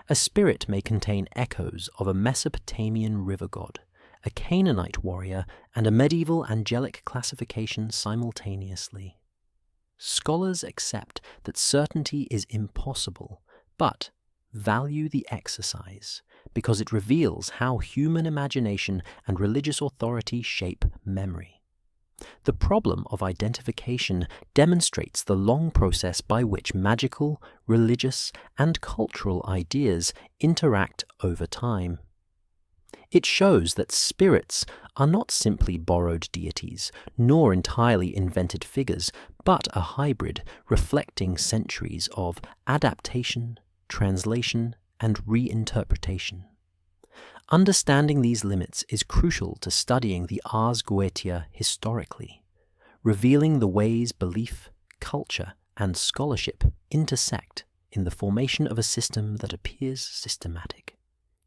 A spirit may contain echoes of a Mesopotamian river god, a Canaanite warrior, and a medieval angelic classification simultaneously. Scholars accept that certainty is impossible, but value the exercise because it reveals how human imagination and religious authority shape memory. The problem of identification demonstrates the long process by which magical, religious, and cultural ideas interact over time. It shows that spirits are not simply borrowed deities, nor entirely invented figures, but a hybrid reflecting centuries of adaptation, translation, and reinterpretation. Understanding these limits is crucial to studying the Ars Goetia historically, revealing the ways belief, culture, and scholarship intersect in the formation of a system that appears systematic,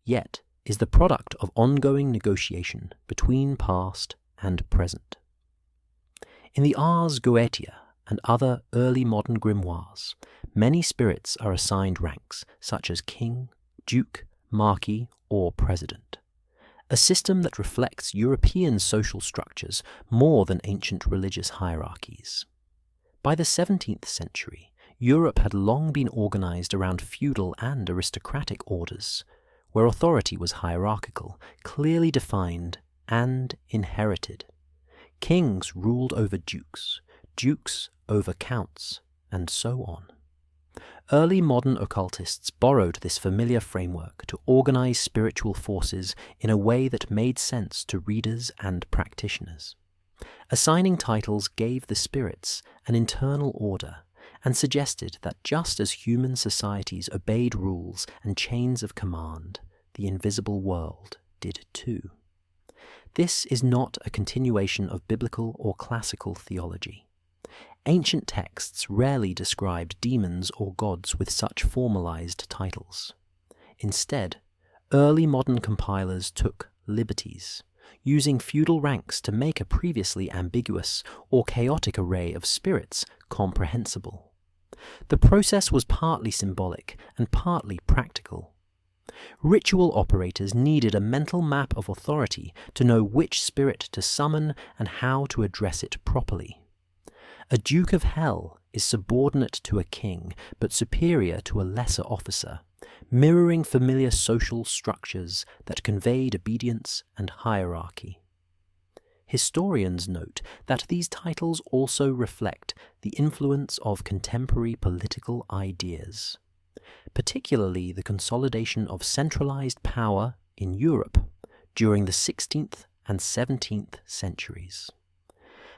yet is the product of ongoing negotiation between past and present. In the Ars Goetia and other early modern grimoires, many spirits are assigned ranks such as king, duke, marquis, or president, a system that reflects European social structures more than ancient religious hierarchies. By the 17th century, Europe had long been organized around feudal and aristocratic orders, where authority was hierarchical, clearly defined, and inherited. Kings ruled over dukes, dukes over counts, and so on. Early modern occultists borrowed this familiar framework to organize spiritual forces in a way that made sense to readers and practitioners. Assigning titles gave the spirits an internal order and suggested that just as human societies obeyed rules and chains of command, the invisible world did too. This is not a continuation of biblical or classical theology. Ancient texts rarely described demons or gods with such formalized titles. Instead, early modern compilers took liberties, using feudal ranks to make a previously ambiguous or chaotic array of spirits comprehensible. The process was partly symbolic and partly practical. Ritual operators needed a mental map of authority to know which spirit to summon and how to address it properly. A Duke of Hell is subordinate to a king, but superior to a lesser officer, mirroring familiar social structures that conveyed obedience and hierarchy. Historians note that these titles also reflect the influence of contemporary political ideas, particularly the consolidation of centralized power in Europe during the 16th and 17th centuries.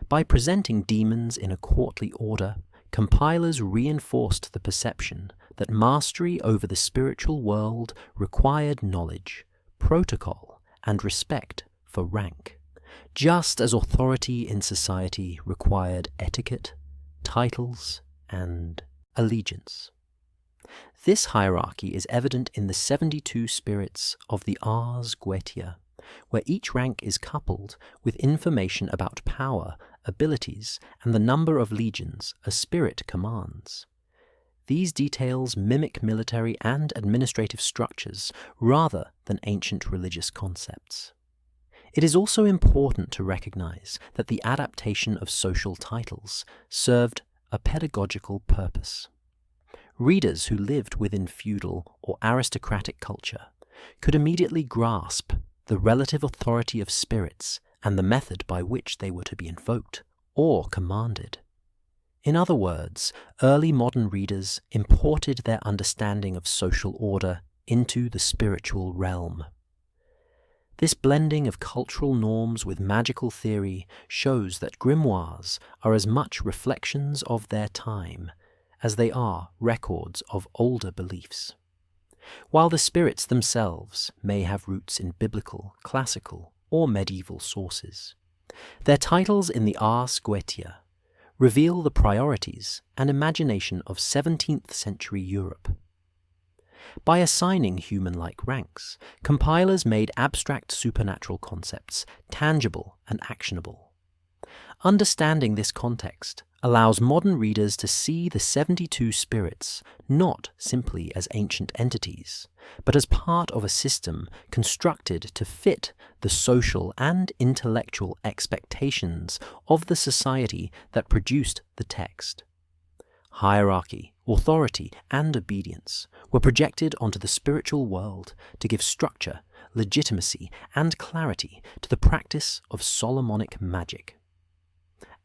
By presenting demons in a courtly order, compilers reinforced the perception that mastery over the spiritual world required knowledge, protocol, and respect for rank, just as authority in society required etiquette, titles, and allegiance. This hierarchy is evident in the 72 spirits of the Ars Goetia, where each rank is coupled with information about power, abilities, and the number of legions a spirit commands. These details mimic military and administrative structures rather than ancient religious concepts. It is also important to recognize that the adaptation of social titles served a pedagogical purpose. Readers who lived within feudal or aristocratic culture could immediately grasp the relative authority of spirits and the method by which they were to be invoked or commanded. In other words, early modern readers imported their understanding of social order into the spiritual realm. This blending of cultural norms with magical theory shows that grimoires are as much reflections of their time as they are records of older beliefs. While the spirits themselves may have roots in biblical, classical, or medieval sources, their titles in the Ars Goetia reveal the priorities and imagination of 17th century Europe. By assigning human-like ranks, compilers made abstract supernatural concepts tangible and actionable. Understanding this context allows modern readers to see the 72 spirits not simply as ancient entities, but as part of a system constructed to fit the social and intellectual expectations of the society that produced the text. Hierarchy, authority, and obedience were projected onto the spiritual world to give structure, legitimacy, and clarity to the practice of Solomonic magic.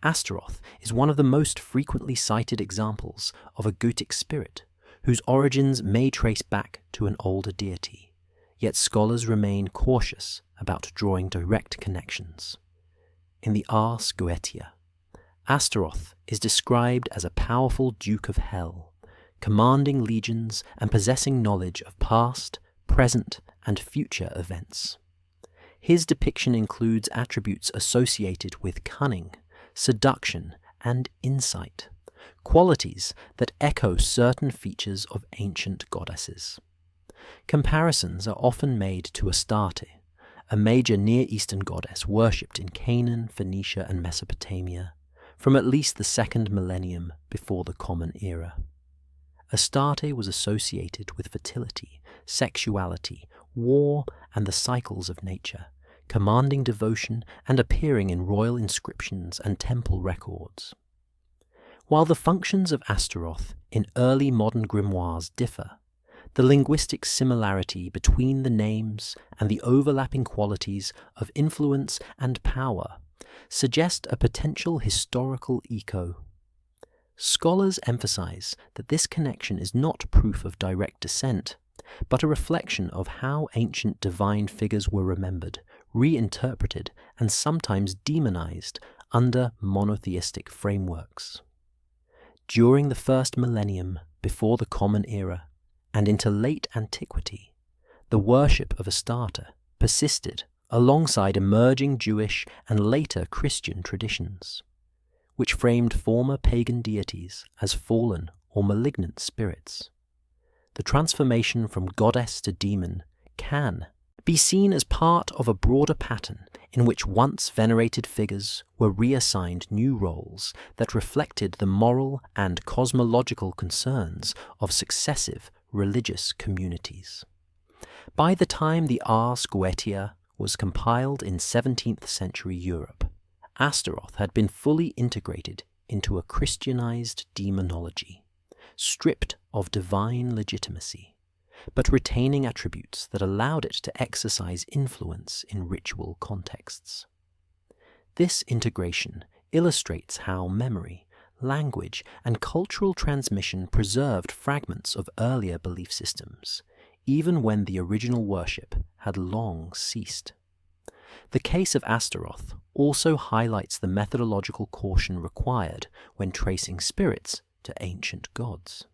Astaroth is one of the most frequently cited examples of a Goetic spirit, whose origins may trace back to an older deity, yet scholars remain cautious about drawing direct connections. In the Ars Goetia, Astaroth is described as a powerful Duke of Hell, commanding legions and possessing knowledge of past, present, and future events. His depiction includes attributes associated with cunning, seduction, and insight, qualities that echo certain features of ancient goddesses. Comparisons are often made to Astarte, a major Near Eastern goddess worshipped in Canaan, Phoenicia, and Mesopotamia from at least the 2nd millennium before the Common Era. Astarte was associated with fertility, sexuality, war, and the cycles of nature, commanding devotion and appearing in royal inscriptions and temple records. While the functions of Astaroth in early modern grimoires differ, the linguistic similarity between the names and the overlapping qualities of influence and power suggest a potential historical echo. Scholars emphasize that this connection is not proof of direct descent, but a reflection of how ancient divine figures were remembered, reinterpreted, and sometimes demonized under monotheistic frameworks. During the first millennium before the Common Era and into late antiquity, the worship of Astarte persisted alongside emerging Jewish and later Christian traditions, which framed former pagan deities as fallen or malignant spirits. The transformation from goddess to demon can be seen as part of a broader pattern in which once venerated figures were reassigned new roles that reflected the moral and cosmological concerns of successive religious communities. By the time the Ars Goetia was compiled in 17th century Europe, Astaroth had been fully integrated into a Christianized demonology, stripped of divine legitimacy, but retaining attributes that allowed it to exercise influence in ritual contexts. This integration illustrates how memory, language, and cultural transmission preserved fragments of earlier belief systems, even when the original worship had long ceased. The case of Astaroth also highlights the methodological caution required when tracing spirits to ancient gods.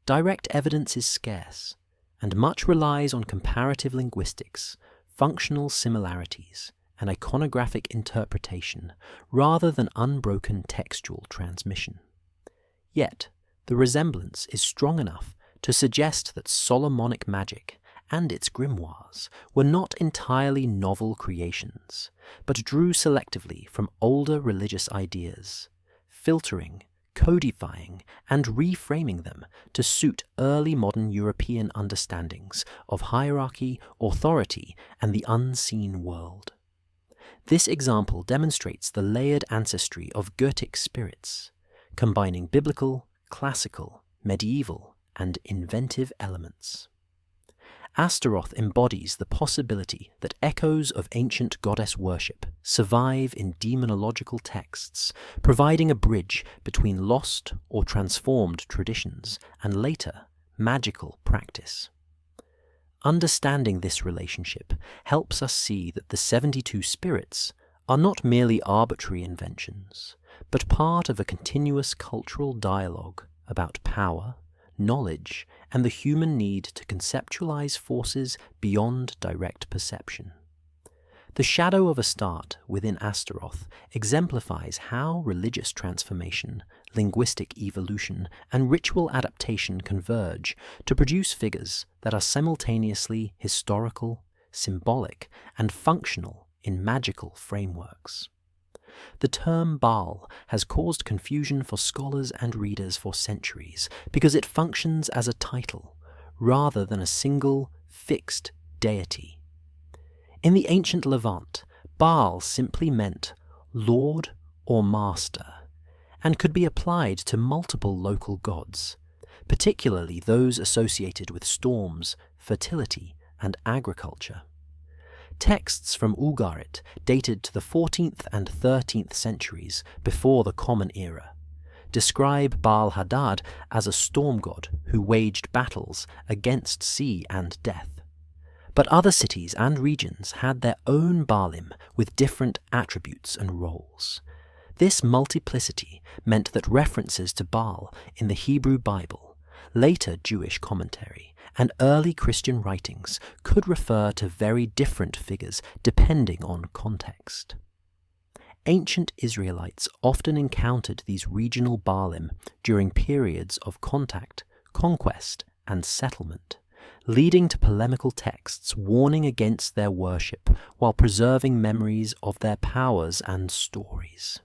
Direct evidence is scarce, and much relies on comparative linguistics, functional similarities, and iconographic interpretation rather than unbroken textual transmission. Yet, the resemblance is strong enough to suggest that Solomonic magic and its grimoires were not entirely novel creations, but drew selectively from older religious ideas, filtering, codifying, and reframing them to suit early modern European understandings of hierarchy, authority, and the unseen world. This example demonstrates the layered ancestry of Goetic spirits, combining biblical, classical, medieval, and inventive elements. Astaroth embodies the possibility that echoes of ancient goddess worship survive in demonological texts, providing a bridge between lost or transformed traditions and later magical practice. Understanding this relationship helps us see that the 72 spirits are not merely arbitrary inventions, but part of a continuous cultural dialogue about power, knowledge, and the human need to conceptualize forces beyond direct perception. The shadow of Astarte within Astaroth exemplifies how religious transformation, linguistic evolution, and ritual adaptation converge to produce figures that are simultaneously historical, symbolic, and functional in magical frameworks. The term Baal has caused confusion for scholars and readers for centuries because it functions as a title rather than a single, fixed deity. In the ancient Levant, Baal simply meant lord or master, and could be applied to multiple local gods, particularly those associated with storms, fertility, and agriculture. Texts from Ugarit dated to the 14th and 13th centuries before the Common Era describe Baal-Hadad as a storm god who waged battles against sea and death. But other cities and regions had their own Baalim with different attributes and roles. This multiplicity meant that references to Baal in the Hebrew Bible, later Jewish commentary, and early Christian writings could refer to very different figures depending on context. Ancient Israelites often encountered these regional Baalim during periods of contact, conquest, and settlement, leading to polemical texts warning against their worship while preserving memories of their powers and stories.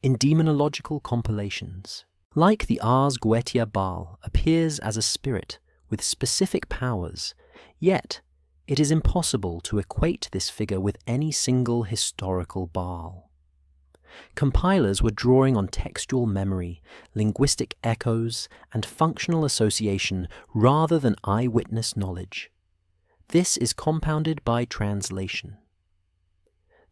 In demonological compilations, like the Ars Goetia Baal appears as a spirit with specific powers, yet it is impossible to equate this figure with any single historical Baal. Compilers were drawing on textual memory, linguistic echoes, and functional association rather than eyewitness knowledge. This is compounded by translation.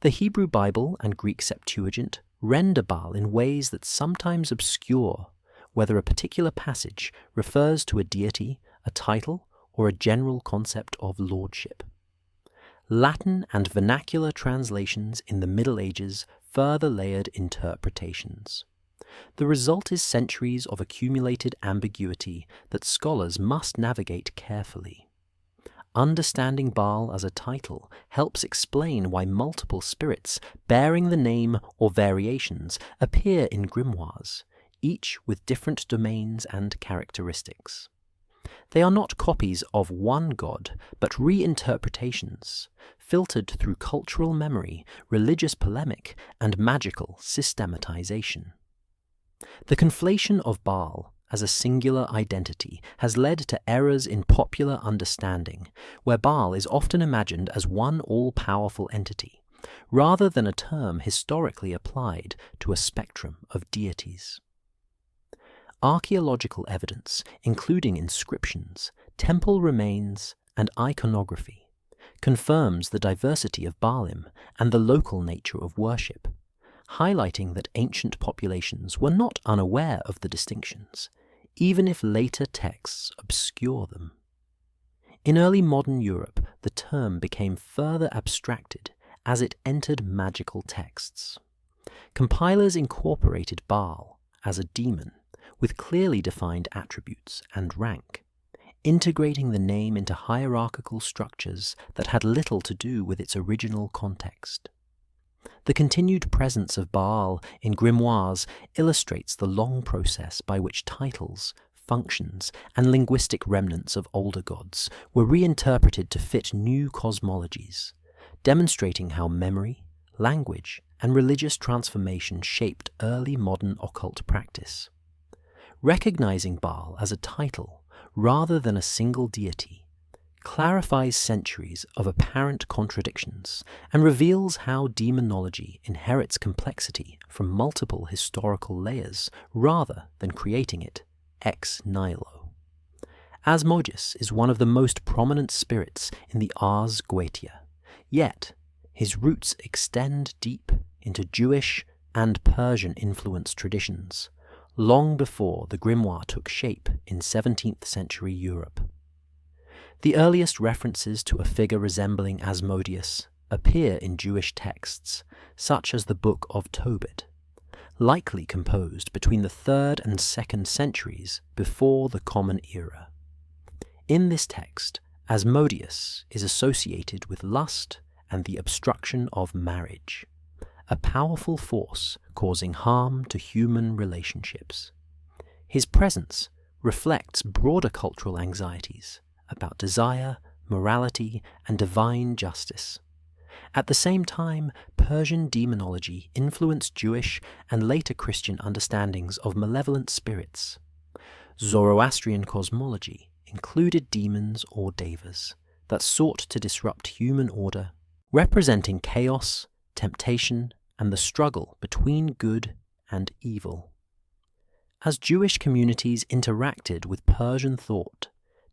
The Hebrew Bible and Greek Septuagint render Baal in ways that sometimes obscure whether a particular passage refers to a deity, a title, or a general concept of lordship. Latin and vernacular translations in the Middle Ages further layered interpretations. The result is centuries of accumulated ambiguity that scholars must navigate carefully. Understanding Baal as a title helps explain why multiple spirits bearing the name or variations appear in grimoires, each with different domains and characteristics. They are not copies of one god, but reinterpretations, filtered through cultural memory, religious polemic, and magical systematization. The conflation of Baal as a singular identity has led to errors in popular understanding, where Baal is often imagined as one all-powerful entity, rather than a term historically applied to a spectrum of deities. Archaeological evidence, including inscriptions, temple remains, and iconography, confirms the diversity of Baalim and the local nature of worship, highlighting that ancient populations were not unaware of the distinctions, even if later texts obscure them. In early modern Europe, the term became further abstracted as it entered magical texts. Compilers incorporated Baal as a demon with clearly defined attributes and rank, integrating the name into hierarchical structures that had little to do with its original context. The continued presence of Baal in grimoires illustrates the long process by which titles, functions, and linguistic remnants of older gods were reinterpreted to fit new cosmologies, demonstrating how memory, language, and religious transformation shaped early modern occult practice. Recognizing Baal as a title rather than a single deity clarifies centuries of apparent contradictions and reveals how demonology inherits complexity from multiple historical layers rather than creating it ex nihilo. Asmodeus is one of the most prominent spirits in the Ars Goetia, yet his roots extend deep into Jewish and Persian-influenced traditions, long before the grimoire took shape in 17th century Europe. The earliest references to a figure resembling Asmodeus appear in Jewish texts, such as the Book of Tobit, likely composed between the 3rd and 2nd centuries before the Common Era. In this text, Asmodeus is associated with lust and the obstruction of marriage, a powerful force causing harm to human relationships. His presence reflects broader cultural anxieties about desire, morality, and divine justice. At the same time, Persian demonology influenced Jewish and later Christian understandings of malevolent spirits. Zoroastrian cosmology included demons or devas that sought to disrupt human order, representing chaos, temptation, and the struggle between good and evil. As Jewish communities interacted with Persian thought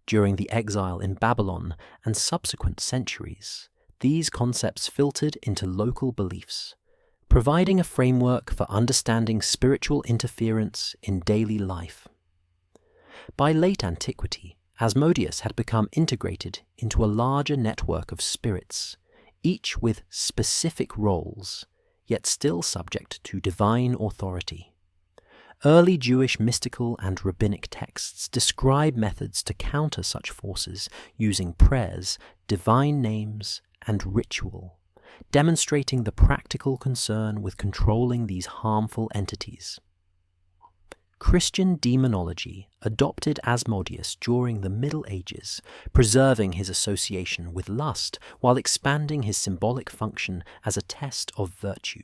during the exile in Babylon and subsequent centuries, these concepts filtered into local beliefs, providing a framework for understanding spiritual interference in daily life. By late antiquity, Asmodeus had become integrated into a larger network of spirits, each with specific roles, yet still subject to divine authority. Early Jewish mystical and rabbinic texts describe methods to counter such forces using prayers, divine names, and ritual, demonstrating the practical concern with controlling these harmful entities. Christian demonology adopted Asmodeus during the Middle Ages, preserving his association with lust while expanding his symbolic function as a test of virtue.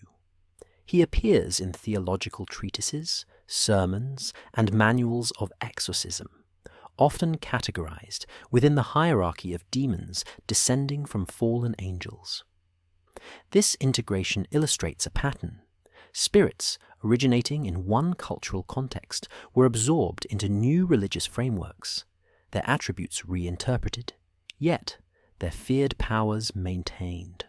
He appears in theological treatises, sermons, and manuals of exorcism, often categorized within the hierarchy of demons descending from fallen angels. This integration illustrates a pattern. Spirits originating in one cultural context were absorbed into new religious frameworks, their attributes reinterpreted, yet their feared powers maintained.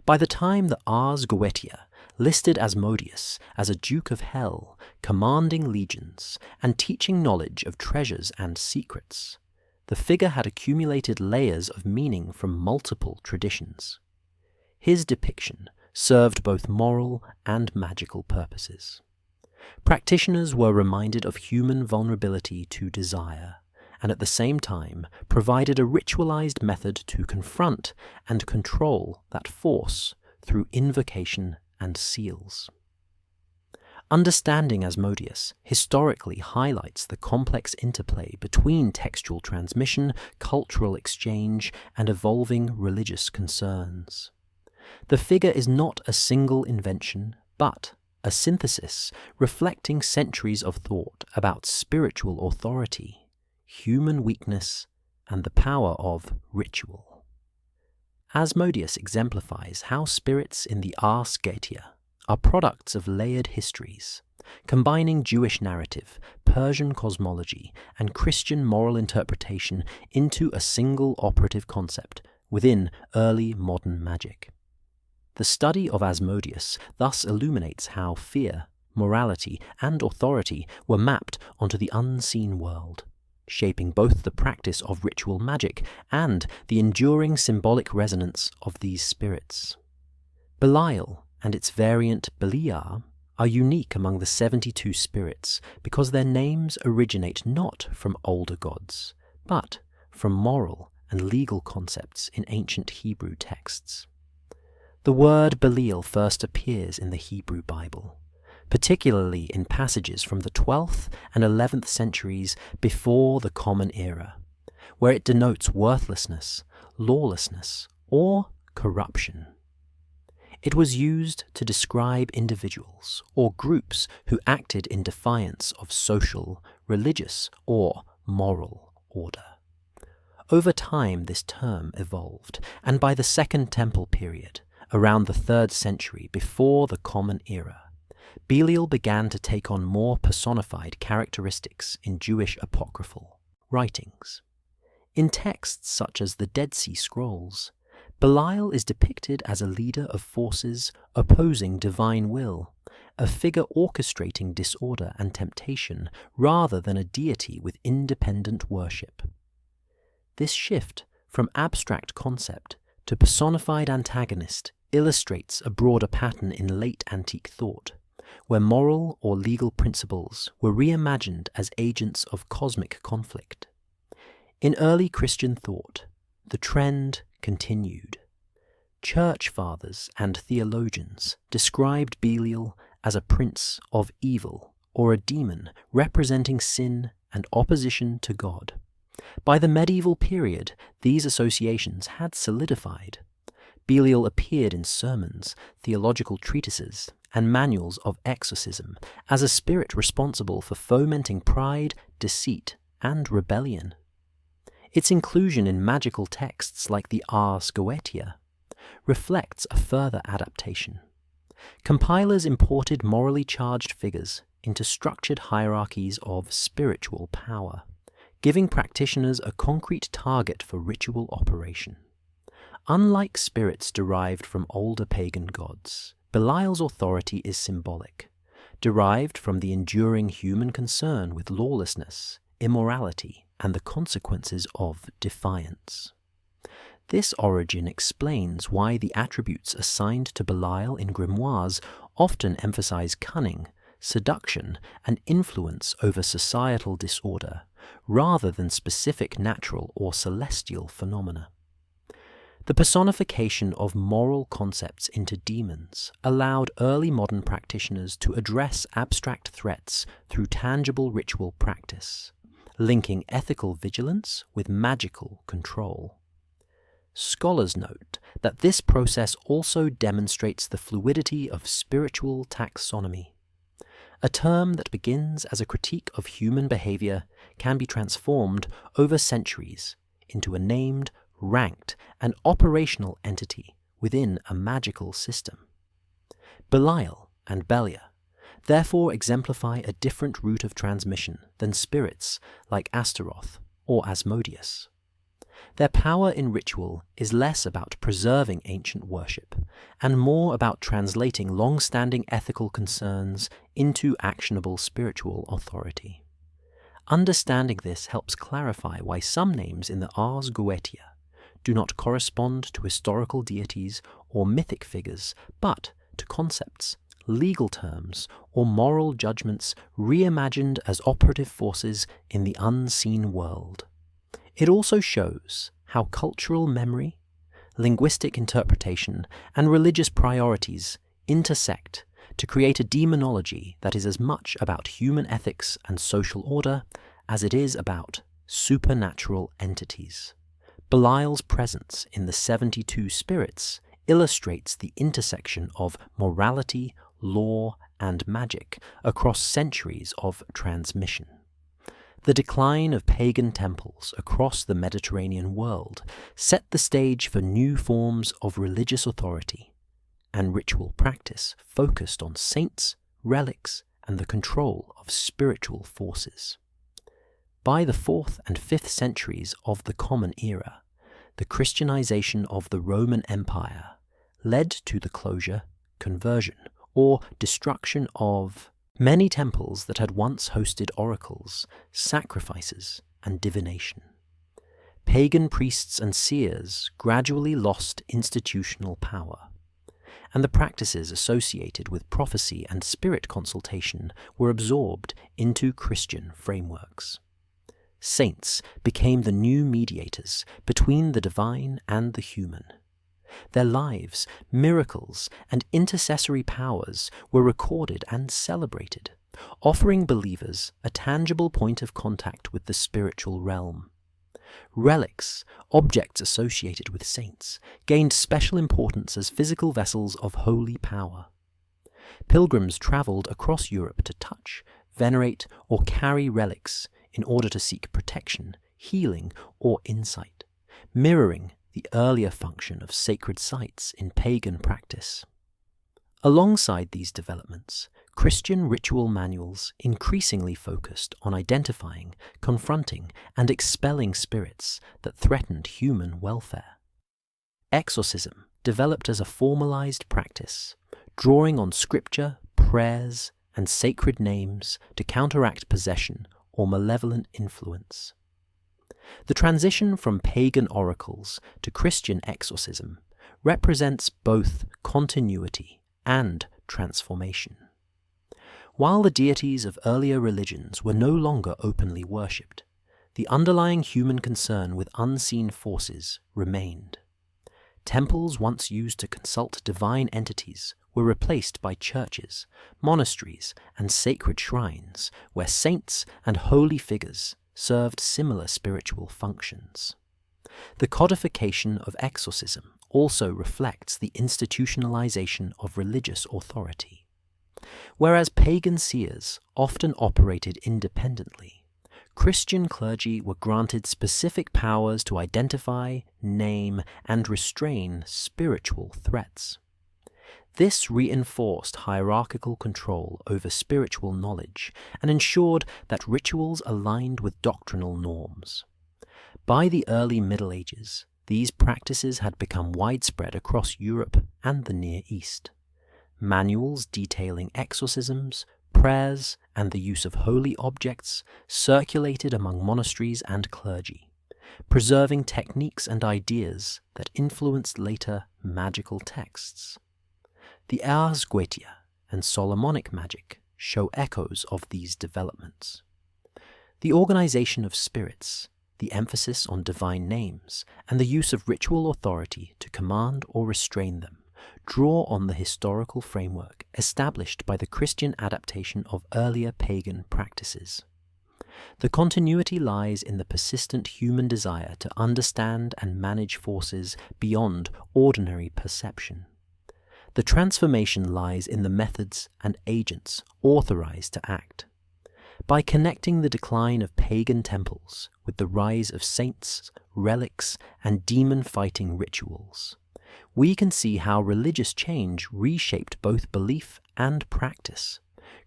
By the time the Ars Goetia listed Asmodeus as a Duke of Hell, commanding legions and teaching knowledge of treasures and secrets, the figure had accumulated layers of meaning from multiple traditions. His depiction served both moral and magical purposes. Practitioners were reminded of human vulnerability to desire, and at the same time provided a ritualized method to confront and control that force through invocation and seals. Understanding Asmodeus historically highlights the complex interplay between textual transmission, cultural exchange, and evolving religious concerns. The figure is not a single invention, but a synthesis reflecting centuries of thought about spiritual authority, human weakness, and the power of ritual. Asmodeus exemplifies how spirits in the Ars Goetia are products of layered histories, combining Jewish narrative, Persian cosmology, and Christian moral interpretation into a single operative concept within early modern magic. The study of Asmodeus thus illuminates how fear, morality, and authority were mapped onto the unseen world, shaping both the practice of ritual magic and the enduring symbolic resonance of these spirits. Belial and its variant Beliar are unique among the 72 spirits because their names originate not from older gods, but from moral and legal concepts in ancient Hebrew texts. The word Belial first appears in the Hebrew Bible, particularly in passages from the 12th and 11th centuries before the Common Era, where it denotes worthlessness, lawlessness, or corruption. It was used to describe individuals or groups who acted in defiance of social, religious, or moral order. Over time, this term evolved, and by the Second Temple period, around the 3rd century before the Common Era, Belial began to take on more personified characteristics in Jewish apocryphal writings. In texts such as the Dead Sea Scrolls, Belial is depicted as a leader of forces opposing divine will, a figure orchestrating disorder and temptation rather than a deity with independent worship. This shift from abstract concept to personified antagonist illustrates a broader pattern in late antique thought, where moral or legal principles were reimagined as agents of cosmic conflict. In early Christian thought, the trend continued. Church fathers and theologians described Belial as a prince of evil or a demon representing sin and opposition to God. By the medieval period, these associations had solidified. Belial appeared in sermons, theological treatises, and manuals of exorcism as a spirit responsible for fomenting pride, deceit, and rebellion. Its inclusion in magical texts like the Ars Goetia reflects a further adaptation. Compilers imported morally charged figures into structured hierarchies of spiritual power, giving practitioners a concrete target for ritual operation. Unlike spirits derived from older pagan gods, Belial's authority is symbolic, derived from the enduring human concern with lawlessness, immorality, and the consequences of defiance. This origin explains why the attributes assigned to Belial in grimoires often emphasize cunning, seduction, and influence over societal disorder, rather than specific natural or celestial phenomena. The personification of moral concepts into demons allowed early modern practitioners to address abstract threats through tangible ritual practice, linking ethical vigilance with magical control. Scholars note that this process also demonstrates the fluidity of spiritual taxonomy. A term that begins as a critique of human behavior can be transformed over centuries into a named, ranked, and operational entity within a magical system. Belial and Belia therefore exemplify a different route of transmission than spirits like Astaroth or Asmodeus. Their power in ritual is less about preserving ancient worship and more about translating long-standing ethical concerns into actionable spiritual authority. Understanding this helps clarify why some names in the Ars Goetia do not correspond to historical deities or mythic figures, but to concepts legal terms, or moral judgments reimagined as operative forces in the unseen world. It also shows how cultural memory, linguistic interpretation, and religious priorities intersect to create a demonology that is as much about human ethics and social order as it is about supernatural entities. Belial's presence in the 72 spirits illustrates the intersection of morality, law, and magic across centuries of transmission. The decline of pagan temples across the Mediterranean world set the stage for new forms of religious authority and ritual practice focused on saints, relics, and the control of spiritual forces. By the 4th and 5th centuries of the Common Era, the Christianization of the Roman Empire led to the closure, conversion, or destruction of many temples that had once hosted oracles, sacrifices, and divination. Pagan priests and seers gradually lost institutional power, and the practices associated with prophecy and spirit consultation were absorbed into Christian frameworks. Saints became the new mediators between the divine and the human. Their lives, miracles, and intercessory powers were recorded and celebrated, offering believers a tangible point of contact with the spiritual realm. Relics, objects associated with saints, gained special importance as physical vessels of holy power. Pilgrims travelled across Europe to touch, venerate, or carry relics in order to seek protection, healing, or insight, mirroring the earlier function of sacred sites in pagan practice. Alongside these developments, Christian ritual manuals increasingly focused on identifying, confronting, and expelling spirits that threatened human welfare. Exorcism developed as a formalized practice, drawing on scripture, prayers, and sacred names to counteract possession or malevolent influence. The transition from pagan oracles to Christian exorcism represents both continuity and transformation. While the deities of earlier religions were no longer openly worshipped, the underlying human concern with unseen forces remained. Temples once used to consult divine entities were replaced by churches, monasteries, and sacred shrines where saints and holy figures served similar spiritual functions. The codification of exorcism also reflects the institutionalization of religious authority. Whereas pagan seers often operated independently, Christian clergy were granted specific powers to identify, name, and restrain spiritual threats. This reinforced hierarchical control over spiritual knowledge and ensured that rituals aligned with doctrinal norms. By the early Middle Ages, these practices had become widespread across Europe and the Near East. Manuals detailing exorcisms, prayers, and the use of holy objects circulated among monasteries and clergy, preserving techniques and ideas that influenced later magical texts. The Ars Goetia and Solomonic magic show echoes of these developments. The organization of spirits, the emphasis on divine names, and the use of ritual authority to command or restrain them draw on the historical framework established by the Christian adaptation of earlier pagan practices. The continuity lies in the persistent human desire to understand and manage forces beyond ordinary perception. The transformation lies in the methods and agents authorized to act. By connecting the decline of pagan temples with the rise of saints, relics, and demon-fighting rituals, we can see how religious change reshaped both belief and practice,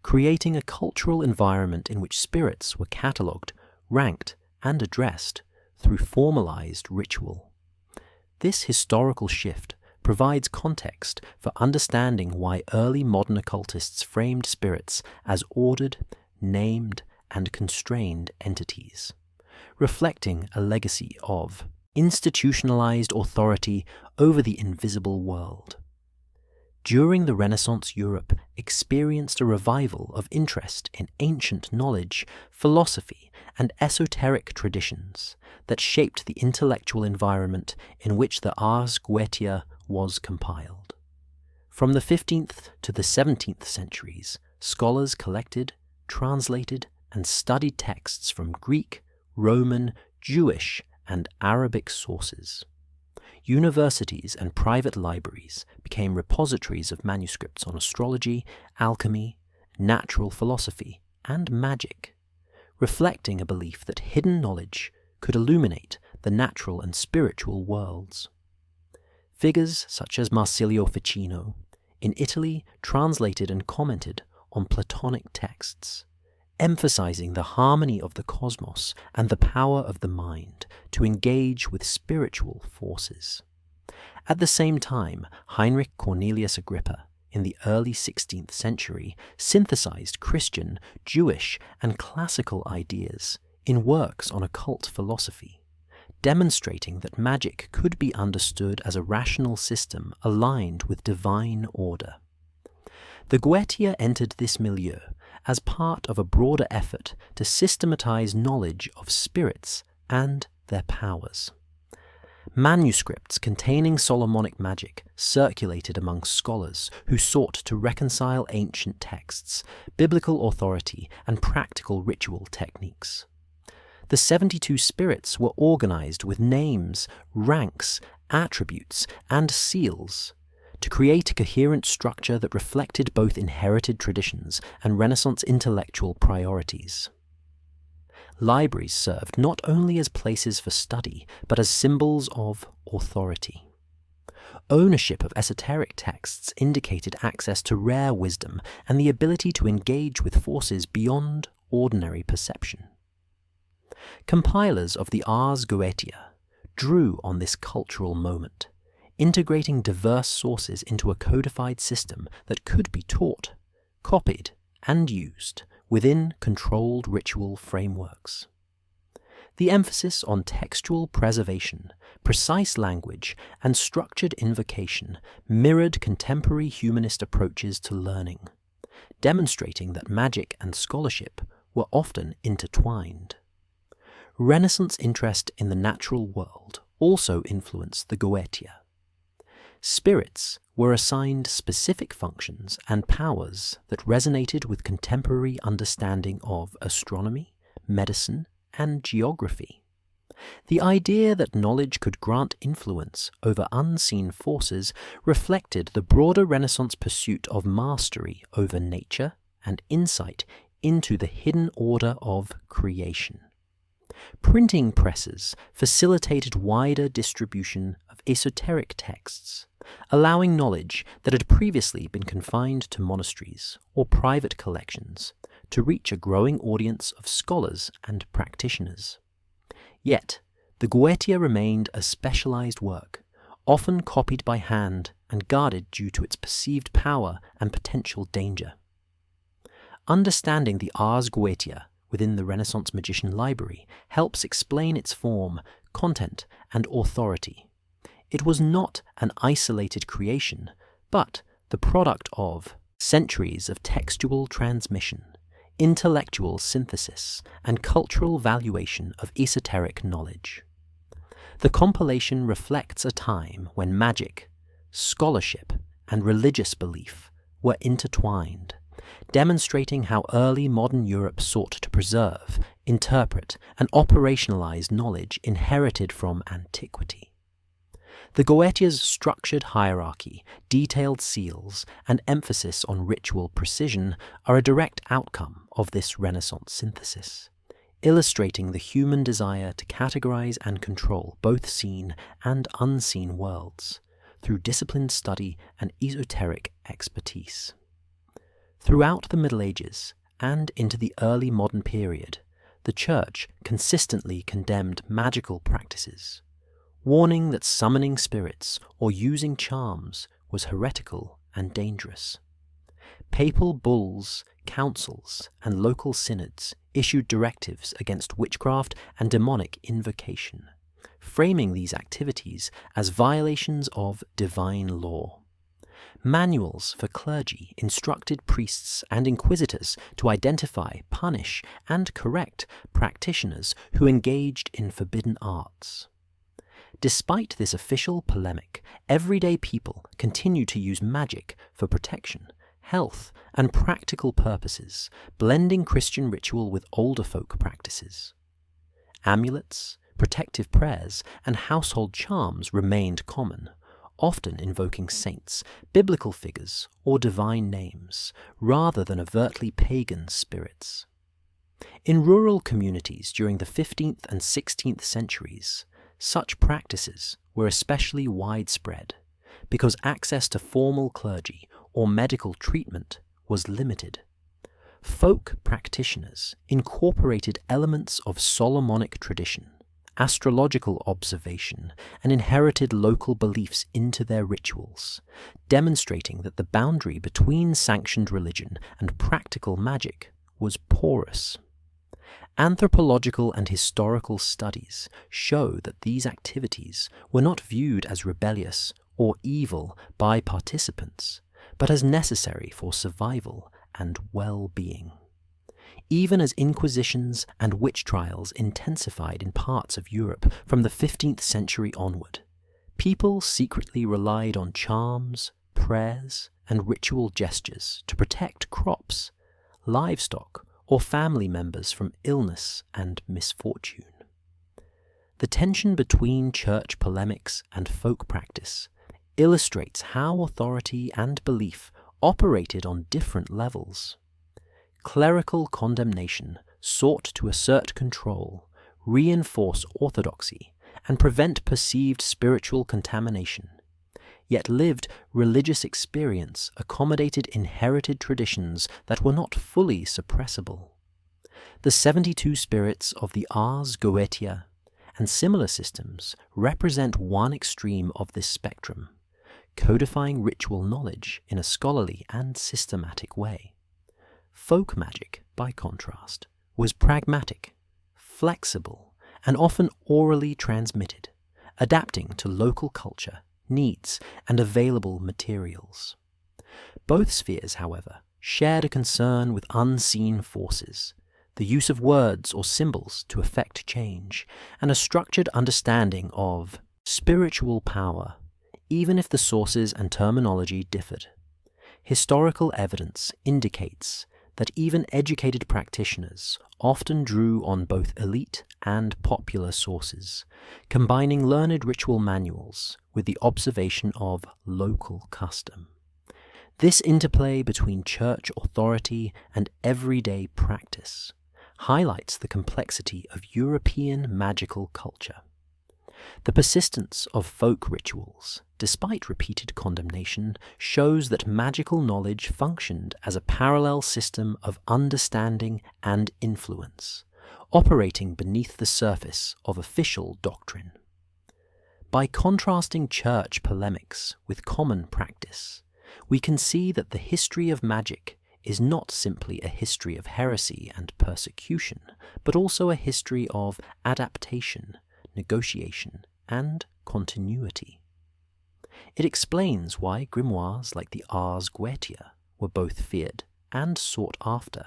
creating a cultural environment in which spirits were catalogued, ranked, and addressed through formalized ritual. This historical shift provides context for understanding why early modern occultists framed spirits as ordered, named, and constrained entities, reflecting a legacy of institutionalized authority over the invisible world. During the Renaissance, Europe experienced a revival of interest in ancient knowledge, philosophy, and esoteric traditions that shaped the intellectual environment in which the Ars Goetia was compiled. From the 15th to the 17th centuries, scholars collected, translated, and studied texts from Greek, Roman, Jewish, and Arabic sources. Universities and private libraries became repositories of manuscripts on astrology, alchemy, natural philosophy, and magic, reflecting a belief that hidden knowledge could illuminate the natural and spiritual worlds. Figures such as Marsilio Ficino in Italy translated and commented on Platonic texts, emphasizing the harmony of the cosmos and the power of the mind to engage with spiritual forces. At the same time, Heinrich Cornelius Agrippa, in the early 16th century, synthesized Christian, Jewish, and classical ideas in works on occult philosophy, demonstrating that magic could be understood as a rational system aligned with divine order. The Goetia entered this milieu as part of a broader effort to systematize knowledge of spirits and their powers. Manuscripts containing Solomonic magic circulated among scholars who sought to reconcile ancient texts, biblical authority, and practical ritual techniques. The 72 spirits were organized with names, ranks, attributes, and seals to create a coherent structure that reflected both inherited traditions and Renaissance intellectual priorities. Libraries served not only as places for study, but as symbols of authority. Ownership of esoteric texts indicated access to rare wisdom and the ability to engage with forces beyond ordinary perception. Compilers of the Ars Goetia drew on this cultural moment, integrating diverse sources into a codified system that could be taught, copied, and used within controlled ritual frameworks. The emphasis on textual preservation, precise language, and structured invocation mirrored contemporary humanist approaches to learning, demonstrating that magic and scholarship were often intertwined. Renaissance interest in the natural world also influenced the Goetia. Spirits were assigned specific functions and powers that resonated with contemporary understanding of astronomy, medicine, and geography. The idea that knowledge could grant influence over unseen forces reflected the broader Renaissance pursuit of mastery over nature and insight into the hidden order of creation. Printing presses facilitated wider distribution of esoteric texts, allowing knowledge that had previously been confined to monasteries or private collections to reach a growing audience of scholars and practitioners. Yet, the Goetia remained a specialized work, often copied by hand and guarded due to its perceived power and potential danger. Understanding the Ars Goetia within the Renaissance Magician Library helps explain its form, content, and authority. It was not an isolated creation, but the product of centuries of textual transmission, intellectual synthesis, and cultural valuation of esoteric knowledge. The compilation reflects a time when magic, scholarship, and religious belief were intertwined, demonstrating how early modern Europe sought to preserve, interpret, and operationalize knowledge inherited from antiquity. The Goetia's structured hierarchy, detailed seals, and emphasis on ritual precision are a direct outcome of this Renaissance synthesis, illustrating the human desire to categorize and control both seen and unseen worlds through disciplined study and esoteric expertise. Throughout the Middle Ages and into the early modern period, the Church consistently condemned magical practices, warning that summoning spirits or using charms was heretical and dangerous. Papal bulls, councils, and local synods issued directives against witchcraft and demonic invocation, framing these activities as violations of divine law. Manuals for clergy instructed priests and inquisitors to identify, punish, and correct practitioners who engaged in forbidden arts. Despite this official polemic, everyday people continue to use magic for protection, health, and practical purposes, blending Christian ritual with older folk practices. Amulets, protective prayers, and household charms remained common, often invoking saints, biblical figures, or divine names, rather than overtly pagan spirits. In rural communities during the 15th and 16th centuries, such practices were especially widespread because access to formal clergy or medical treatment was limited. Folk practitioners incorporated elements of Solomonic tradition, astrological observation, and inherited local beliefs into their rituals, demonstrating that the boundary between sanctioned religion and practical magic was porous. Anthropological and historical studies show that these activities were not viewed as rebellious or evil by participants, but as necessary for survival and well-being. Even as inquisitions and witch trials intensified in parts of Europe from the 15th century onward, people secretly relied on charms, prayers, and ritual gestures to protect crops, livestock, or family members from illness and misfortune. The tension between church polemics and folk practice illustrates how authority and belief operated on different levels. Clerical condemnation sought to assert control, reinforce orthodoxy, and prevent perceived spiritual contamination. Yet lived religious experience accommodated inherited traditions that were not fully suppressible. The 72 spirits of the Ars Goetia and similar systems represent one extreme of this spectrum, codifying ritual knowledge in a scholarly and systematic way. Folk magic, by contrast, was pragmatic, flexible, and often orally transmitted, adapting to local culture, needs, and available materials. Both spheres, however, shared a concern with unseen forces, the use of words or symbols to effect change, and a structured understanding of spiritual power, even if the sources and terminology differed. Historical evidence indicates that even educated practitioners often drew on both elite and popular sources, combining learned ritual manuals with the observation of local custom. This interplay between church authority and everyday practice highlights the complexity of European magical culture. The persistence of folk rituals, despite repeated condemnation, shows that magical knowledge functioned as a parallel system of understanding and influence, operating beneath the surface of official doctrine. By contrasting church polemics with common practice, we can see that the history of magic is not simply a history of heresy and persecution, but also a history of adaptation, negotiation, and continuity. It explains why grimoires like the Ars Goetia were both feared and sought after,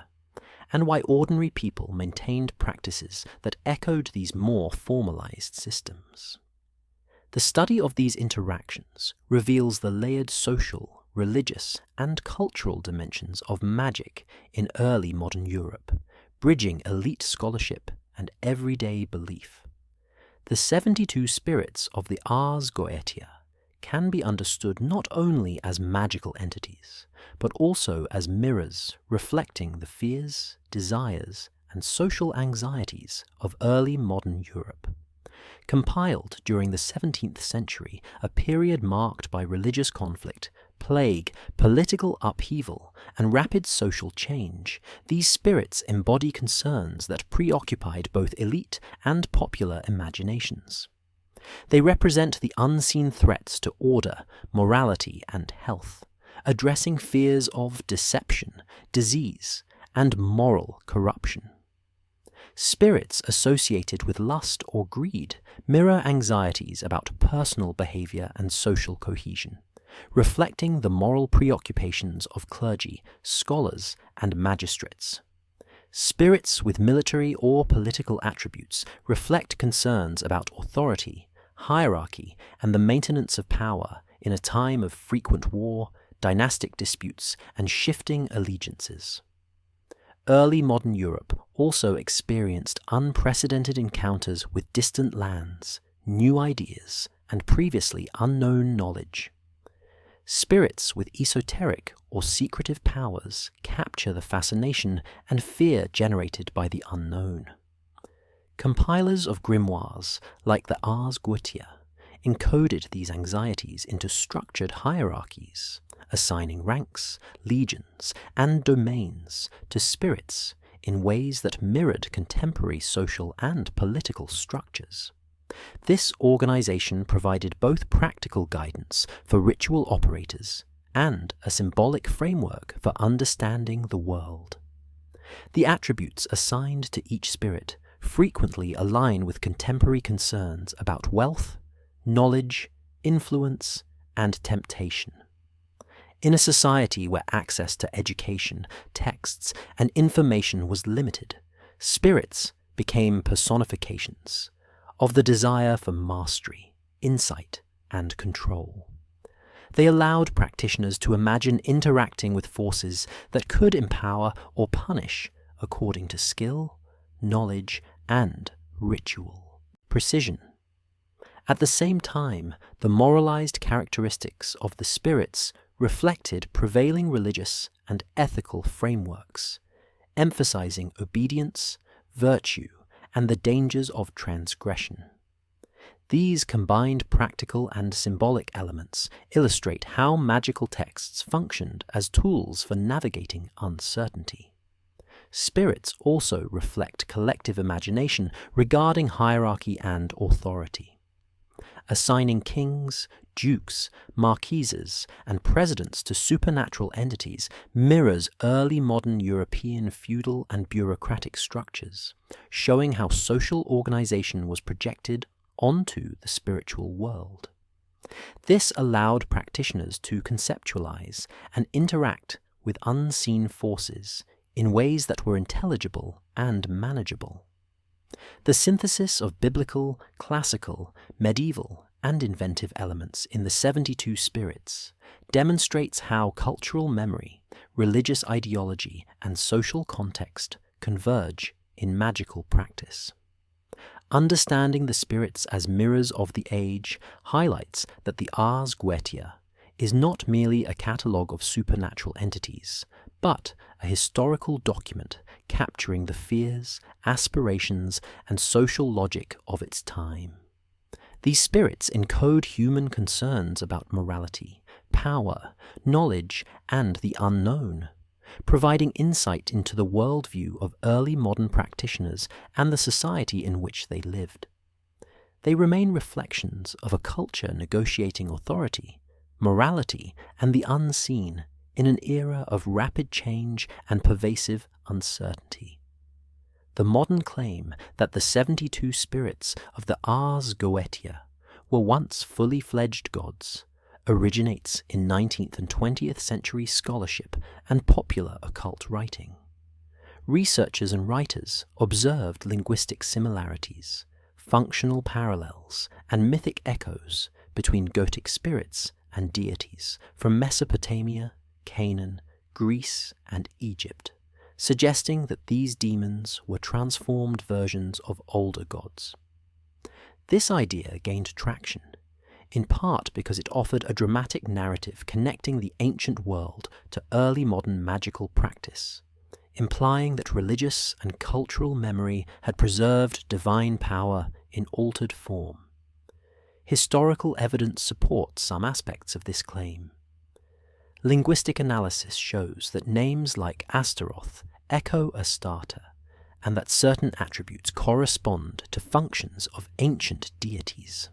and why ordinary people maintained practices that echoed these more formalized systems. The study of these interactions reveals the layered social, religious, and cultural dimensions of magic in early modern Europe, bridging elite scholarship and everyday belief. The 72 spirits of the Ars Goetia can be understood not only as magical entities, but also as mirrors reflecting the fears, desires, and social anxieties of early modern Europe. Compiled during the 17th century, a period marked by religious conflict, plague, political upheaval, and rapid social change, these spirits embody concerns that preoccupied both elite and popular imaginations. They represent the unseen threats to order, morality, and health, addressing fears of deception, disease, and moral corruption. Spirits associated with lust or greed mirror anxieties about personal behavior and social cohesion, reflecting the moral preoccupations of clergy, scholars, and magistrates. Spirits with military or political attributes reflect concerns about authority, hierarchy, and the maintenance of power in a time of frequent war, dynastic disputes, and shifting allegiances. Early modern Europe also experienced unprecedented encounters with distant lands, new ideas, and previously unknown knowledge. Spirits with esoteric or secretive powers capture the fascination and fear generated by the unknown. Compilers of grimoires, like the Ars Goetia, encoded these anxieties into structured hierarchies, assigning ranks, legions, and domains to spirits in ways that mirrored contemporary social and political structures. This organization provided both practical guidance for ritual operators and a symbolic framework for understanding the world. The attributes assigned to each spirit frequently align with contemporary concerns about wealth, knowledge, influence, and temptation. In a society where access to education, texts, and information was limited, spirits became personifications of the desire for mastery, insight, and control. They allowed practitioners to imagine interacting with forces that could empower or punish according to skill, knowledge, and ritual precision. At the same time, the moralized characteristics of the spirits reflected prevailing religious and ethical frameworks, emphasizing obedience, virtue, and the dangers of transgression. These combined practical and symbolic elements illustrate how magical texts functioned as tools for navigating uncertainty. Spirits also reflect collective imagination regarding hierarchy and authority. Assigning kings, dukes, marquises, and presidents to supernatural entities mirrors early modern European feudal and bureaucratic structures, showing how social organization was projected onto the spiritual world. This allowed practitioners to conceptualize and interact with unseen forces in ways that were intelligible and manageable. The synthesis of biblical, classical, medieval, and inventive elements in the 72 spirits demonstrates how cultural memory, religious ideology, and social context converge in magical practice. Understanding the spirits as mirrors of the age highlights that the Ars Goetia is not merely a catalogue of supernatural entities, but a historical document capturing the fears, aspirations, and social logic of its time. These spirits encode human concerns about morality, power, knowledge, and the unknown, providing insight into the worldview of early modern practitioners and the society in which they lived. They remain reflections of a culture negotiating authority, morality, and the unseen in an era of rapid change and pervasive uncertainty. The modern claim that the 72 spirits of the Ars Goetia were once fully fledged gods originates in 19th and 20th century scholarship and popular occult writing. Researchers and writers observed linguistic similarities, functional parallels, and mythic echoes between Goetic spirits and deities from Mesopotamia, Canaan, Greece, and Egypt, suggesting that these demons were transformed versions of older gods. This idea gained traction, in part because it offered a dramatic narrative connecting the ancient world to early modern magical practice, implying that religious and cultural memory had preserved divine power in altered form. Historical evidence supports some aspects of this claim. Linguistic analysis shows that names like Astaroth echo Astarte, and that certain attributes correspond to functions of ancient deities.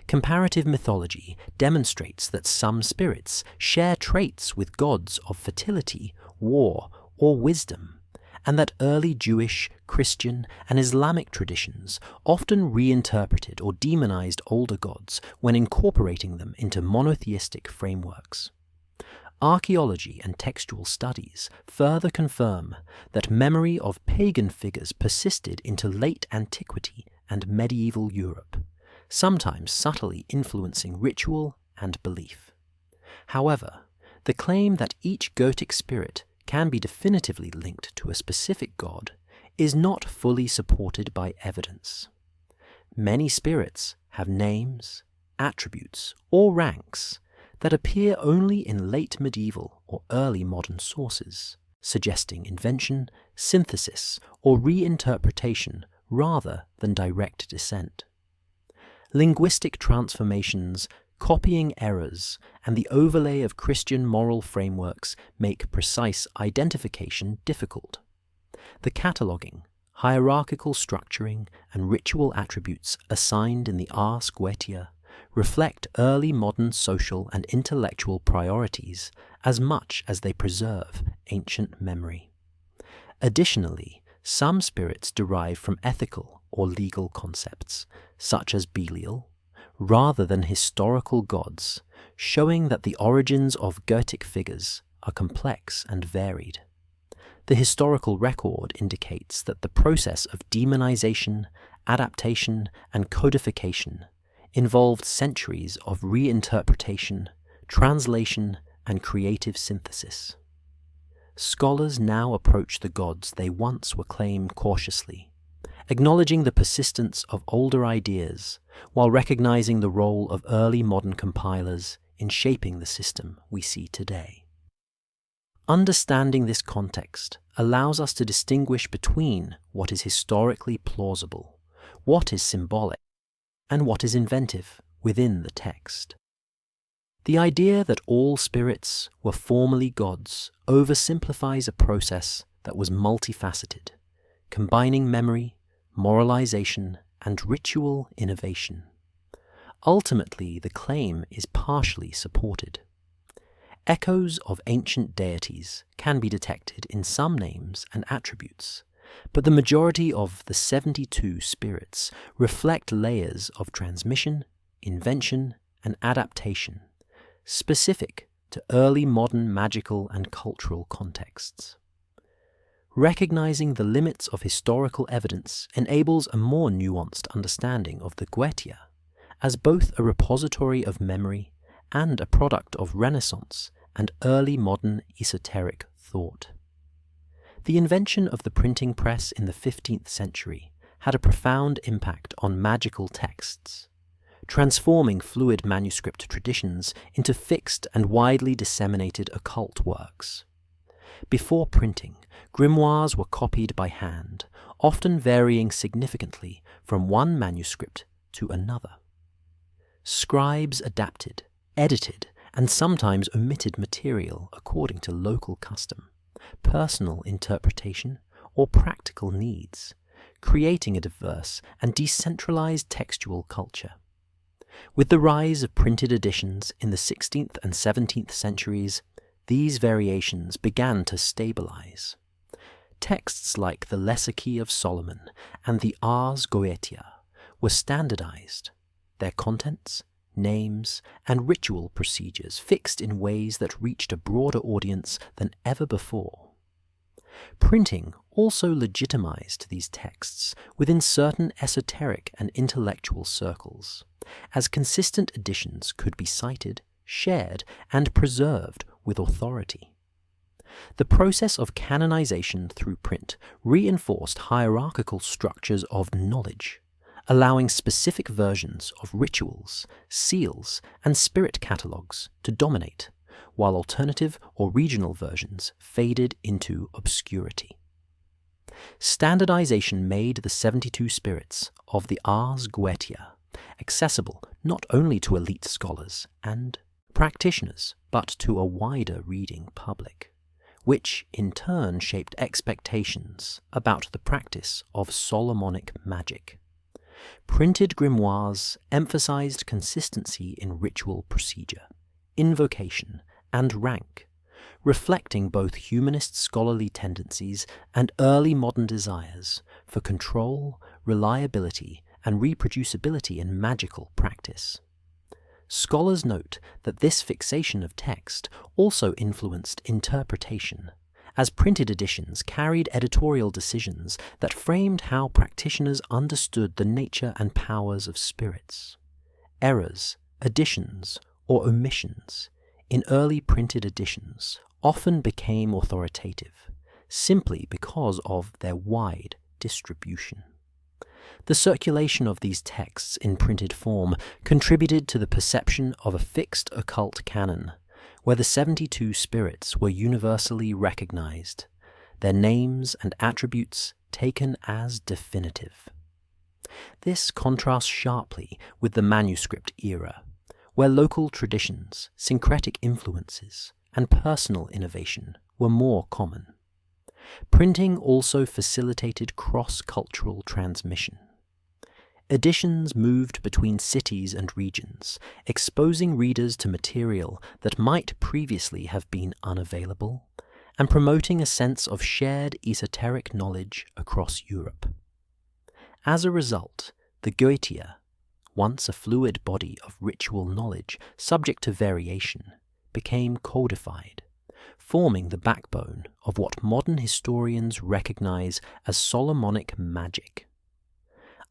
Comparative mythology demonstrates that some spirits share traits with gods of fertility, war, or wisdom, and that early Jewish, Christian, and Islamic traditions often reinterpreted or demonized older gods when incorporating them into monotheistic frameworks. Archaeology and textual studies further confirm that memory of pagan figures persisted into late antiquity and medieval Europe, sometimes subtly influencing ritual and belief. However, the claim that each Goetic spirit can be definitively linked to a specific god is not fully supported by evidence. Many spirits have names, attributes, or ranks that appear only in late medieval or early modern sources, suggesting invention, synthesis, or reinterpretation rather than direct descent. Linguistic transformations, copying errors, and the overlay of Christian moral frameworks make precise identification difficult. The cataloguing, hierarchical structuring, and ritual attributes assigned in the Ars Goetia reflect early modern social and intellectual priorities as much as they preserve ancient memory. Additionally, some spirits derive from ethical or legal concepts, such as Belial, rather than historical gods, showing that the origins of Goetic figures are complex and varied. The historical record indicates that the process of demonization, adaptation, and codification involved centuries of reinterpretation, translation, and creative synthesis. Scholars now approach the gods they once were claimed cautiously, acknowledging the persistence of older ideas while recognizing the role of early modern compilers in shaping the system we see today. Understanding this context allows us to distinguish between what is historically plausible, what is symbolic, and what is inventive within the text. The idea that all spirits were formerly gods oversimplifies a process that was multifaceted, combining memory, moralization, and ritual innovation. Ultimately, the claim is partially supported. Echoes of ancient deities can be detected in some names and attributes, but the majority of the 72 spirits reflect layers of transmission, invention, and adaptation, specific to early modern magical and cultural contexts. Recognizing the limits of historical evidence enables a more nuanced understanding of the Goetia as both a repository of memory and a product of Renaissance and early modern esoteric thought. The invention of the printing press in the 15th century had a profound impact on magical texts, transforming fluid manuscript traditions into fixed and widely disseminated occult works. Before printing, grimoires were copied by hand, often varying significantly from one manuscript to another. Scribes adapted, edited, and sometimes omitted material according to local custom, personal interpretation, or practical needs, creating a diverse and decentralized textual culture. With the rise of printed editions in the 16th and 17th centuries, these variations began to stabilize. Texts like the Lesser Key of Solomon and the Ars Goetia were standardized, their contents, names, and ritual procedures fixed in ways that reached a broader audience than ever before. Printing also legitimized these texts within certain esoteric and intellectual circles, as consistent editions could be cited, shared, and preserved with authority. The process of canonization through print reinforced hierarchical structures of knowledge, allowing specific versions of rituals, seals, and spirit catalogues to dominate, while alternative or regional versions faded into obscurity. Standardization made the 72 spirits of the Ars Goetia accessible not only to elite scholars and practitioners, but to a wider reading public, which in turn shaped expectations about the practice of Solomonic magic. Printed grimoires emphasized consistency in ritual procedure, invocation, and rank, reflecting both humanist scholarly tendencies and early modern desires for control, reliability, and reproducibility in magical practice. Scholars note that this fixation of text also influenced interpretation, as printed editions carried editorial decisions that framed how practitioners understood the nature and powers of spirits. Errors, additions, or omissions in early printed editions often became authoritative, simply because of their wide distribution. The circulation of these texts in printed form contributed to the perception of a fixed occult canon, where the 72 spirits were universally recognized, their names and attributes taken as definitive. This contrasts sharply with the manuscript era, where local traditions, syncretic influences, and personal innovation were more common. Printing also facilitated cross-cultural transmission. Editions moved between cities and regions, exposing readers to material that might previously have been unavailable, and promoting a sense of shared esoteric knowledge across Europe. As a result, the Goetia, once a fluid body of ritual knowledge subject to variation, became codified, forming the backbone of what modern historians recognize as Solomonic magic.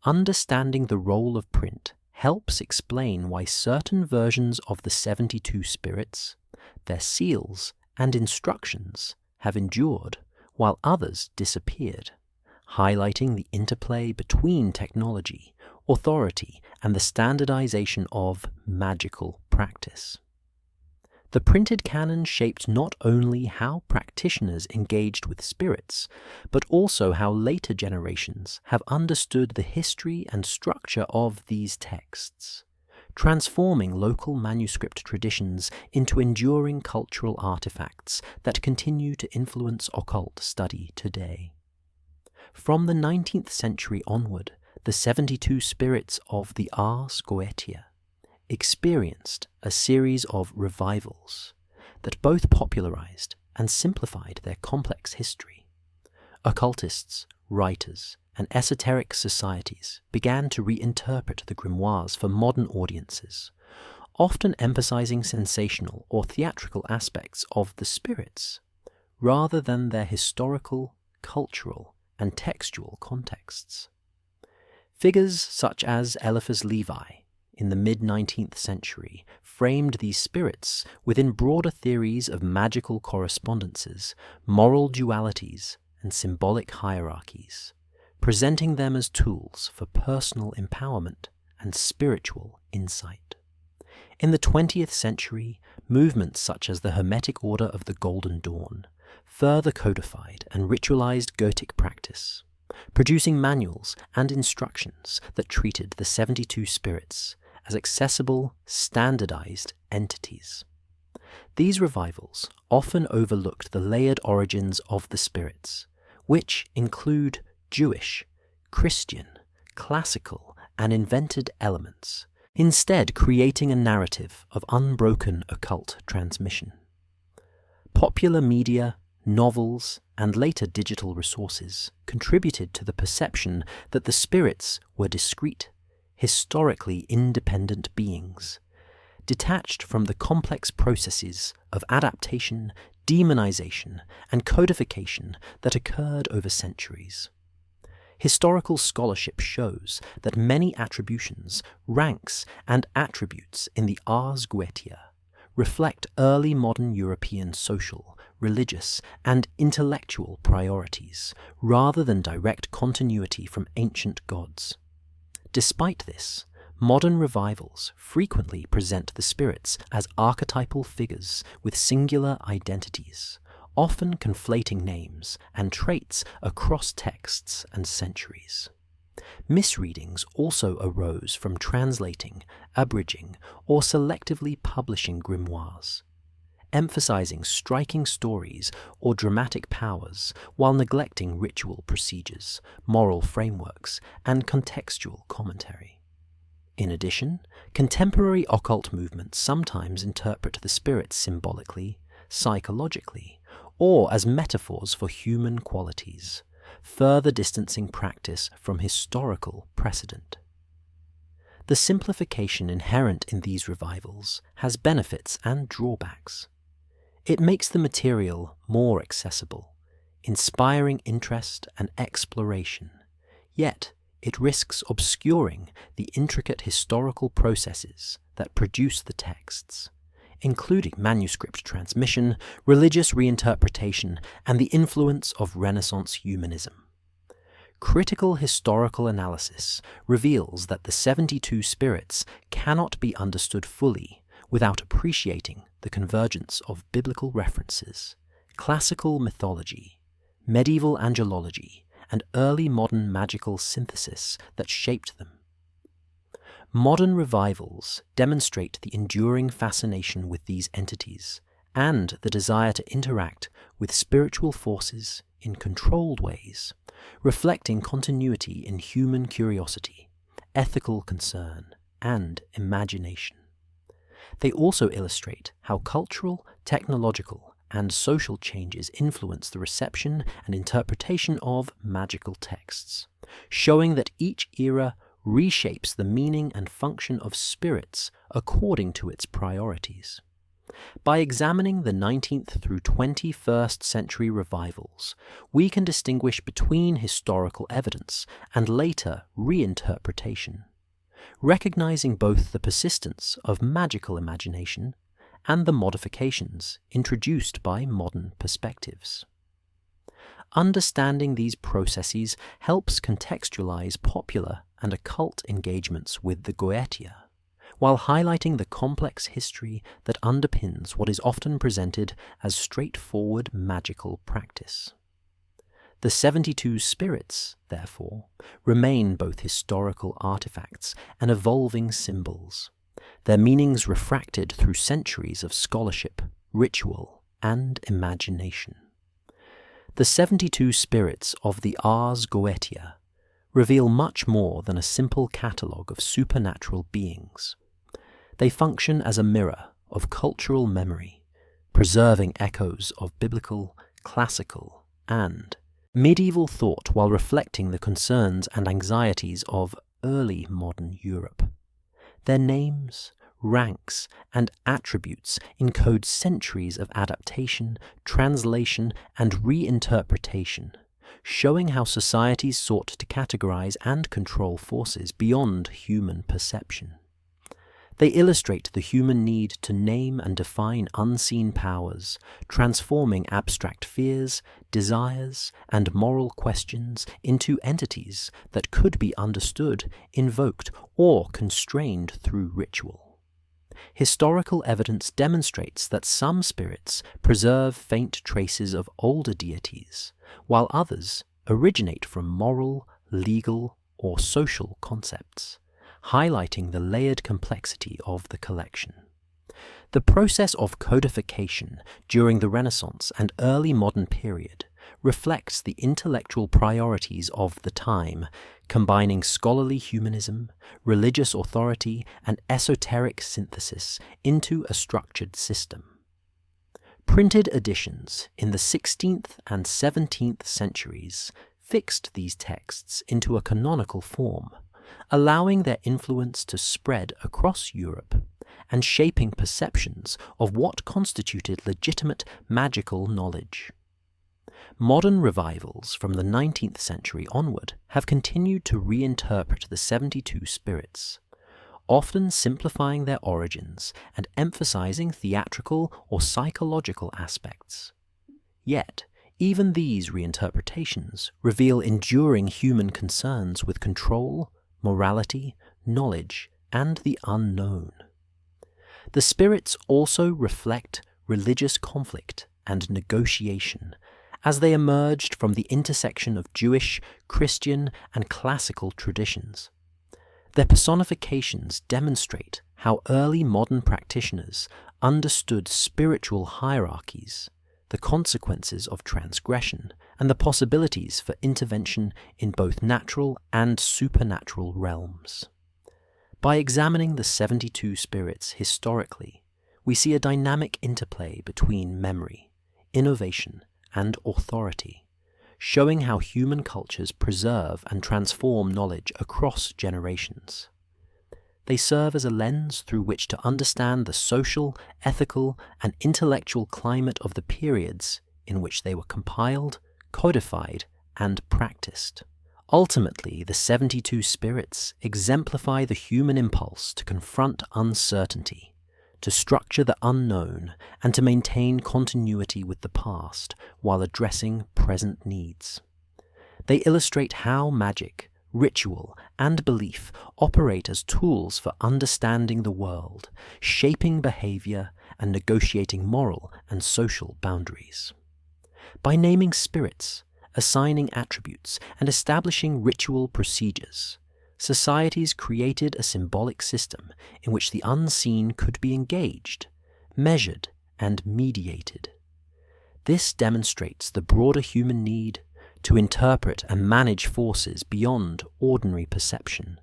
Understanding the role of print helps explain why certain versions of the 72 spirits, their seals, and instructions have endured while others disappeared, highlighting the interplay between technology, authority, and the standardization of magical practice. The printed canon shaped not only how practitioners engaged with spirits, but also how later generations have understood the history and structure of these texts, transforming local manuscript traditions into enduring cultural artifacts that continue to influence occult study today. From the 19th century onward, the 72 spirits of the Ars Goetia experienced a series of revivals that both popularized and simplified their complex history. Occultists, writers, and esoteric societies began to reinterpret the grimoires for modern audiences, often emphasizing sensational or theatrical aspects of the spirits, rather than their historical, cultural, and textual contexts. Figures such as Eliphas Levi in the mid-19th century framed these spirits within broader theories of magical correspondences, moral dualities, and symbolic hierarchies, presenting them as tools for personal empowerment and spiritual insight. In the 20th century, movements such as the Hermetic Order of the Golden Dawn further codified and ritualized Goetic practice, producing manuals and instructions that treated the 72 spirits as accessible, standardized entities. These revivals often overlooked the layered origins of the spirits, which include Jewish, Christian, classical, and invented elements, instead creating a narrative of unbroken occult transmission. Popular media, novels, and later digital resources contributed to the perception that the spirits were discrete, historically independent beings, detached from the complex processes of adaptation, demonization, and codification that occurred over centuries. Historical scholarship shows that many attributions, ranks, and attributes in the Ars Goetia reflect early modern European social, religious, and intellectual priorities, rather than direct continuity from ancient gods. Despite this, modern revivals frequently present the spirits as archetypal figures with singular identities, often conflating names and traits across texts and centuries. Misreadings also arose from translating, abridging, or selectively publishing grimoires, emphasizing striking stories or dramatic powers while neglecting ritual procedures, moral frameworks, and contextual commentary. In addition, contemporary occult movements sometimes interpret the spirits symbolically, psychologically, or as metaphors for human qualities, further distancing practice from historical precedent. The simplification inherent in these revivals has benefits and drawbacks. It makes the material more accessible, inspiring interest and exploration, yet it risks obscuring the intricate historical processes that produce the texts, including manuscript transmission, religious reinterpretation, and the influence of Renaissance humanism. Critical historical analysis reveals that the 72 spirits cannot be understood fully without appreciating the convergence of biblical references, classical mythology, medieval angelology, and early modern magical synthesis that shaped them. Modern revivals demonstrate the enduring fascination with these entities and the desire to interact with spiritual forces in controlled ways, reflecting continuity in human curiosity, ethical concern, and imagination. They also illustrate how cultural, technological, and social changes influence the reception and interpretation of magical texts, showing that each era reshapes the meaning and function of spirits according to its priorities. By examining the 19th through 21st century revivals, we can distinguish between historical evidence and later reinterpretation, recognizing both the persistence of magical imagination and the modifications introduced by modern perspectives. Understanding these processes helps contextualize popular and occult engagements with the Goetia, while highlighting the complex history that underpins what is often presented as straightforward magical practice. The 72 spirits, therefore, remain both historical artifacts and evolving symbols, their meanings refracted through centuries of scholarship, ritual, and imagination. The 72 spirits of the Ars Goetia reveal much more than a simple catalogue of supernatural beings. They function as a mirror of cultural memory, preserving echoes of biblical, classical, and medieval thought while reflecting the concerns and anxieties of early modern Europe. Their names, ranks, and attributes encode centuries of adaptation, translation, and reinterpretation, showing how societies sought to categorize and control forces beyond human perception. They illustrate the human need to name and define unseen powers, transforming abstract fears, desires, and moral questions into entities that could be understood, invoked, or constrained through ritual. Historical evidence demonstrates that some spirits preserve faint traces of older deities, while others originate from moral, legal, or social concepts, highlighting the layered complexity of the collection. The process of codification during the Renaissance and early modern period reflects the intellectual priorities of the time, combining scholarly humanism, religious authority, and esoteric synthesis into a structured system. Printed editions in the 16th and 17th centuries fixed these texts into a canonical form, allowing their influence to spread across Europe and shaping perceptions of what constituted legitimate magical knowledge. Modern revivals from the 19th century onward have continued to reinterpret the 72 spirits, often simplifying their origins and emphasizing theatrical or psychological aspects. Yet, even these reinterpretations reveal enduring human concerns with control, morality, knowledge, and the unknown. The spirits also reflect religious conflict and negotiation as they emerged from the intersection of Jewish, Christian, and classical traditions. Their personifications demonstrate how early modern practitioners understood spiritual hierarchies, the consequences of transgression, and the possibilities for intervention in both natural and supernatural realms. By examining the 72 spirits historically, we see a dynamic interplay between memory, innovation, and authority, showing how human cultures preserve and transform knowledge across generations. They serve as a lens through which to understand the social, ethical, and intellectual climate of the periods in which they were compiled, codified, and practiced. Ultimately, the 72 spirits exemplify the human impulse to confront uncertainty, to structure the unknown, and to maintain continuity with the past while addressing present needs. They illustrate how magic, ritual, and belief operate as tools for understanding the world, shaping behavior, and negotiating moral and social boundaries. By naming spirits, assigning attributes, and establishing ritual procedures, societies created a symbolic system in which the unseen could be engaged, measured, and mediated. This demonstrates the broader human need to interpret and manage forces beyond ordinary perception,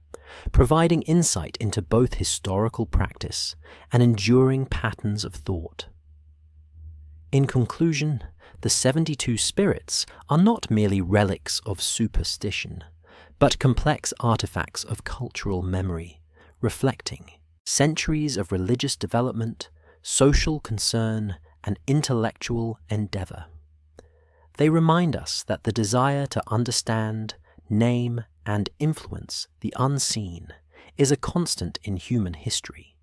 providing insight into both historical practice and enduring patterns of thought. In conclusion, the 72 spirits are not merely relics of superstition, but complex artifacts of cultural memory, reflecting centuries of religious development, social concern, and intellectual endeavor. They remind us that the desire to understand, name, and influence the unseen is a constant in human history,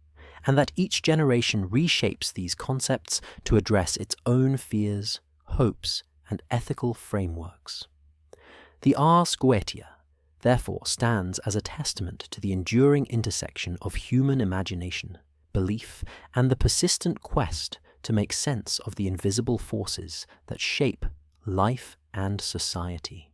and that each generation reshapes these concepts to address its own fears, hopes, and ethical frameworks. The Ars Goetia, therefore, stands as a testament to the enduring intersection of human imagination, belief, and the persistent quest to make sense of the invisible forces that shape life and society.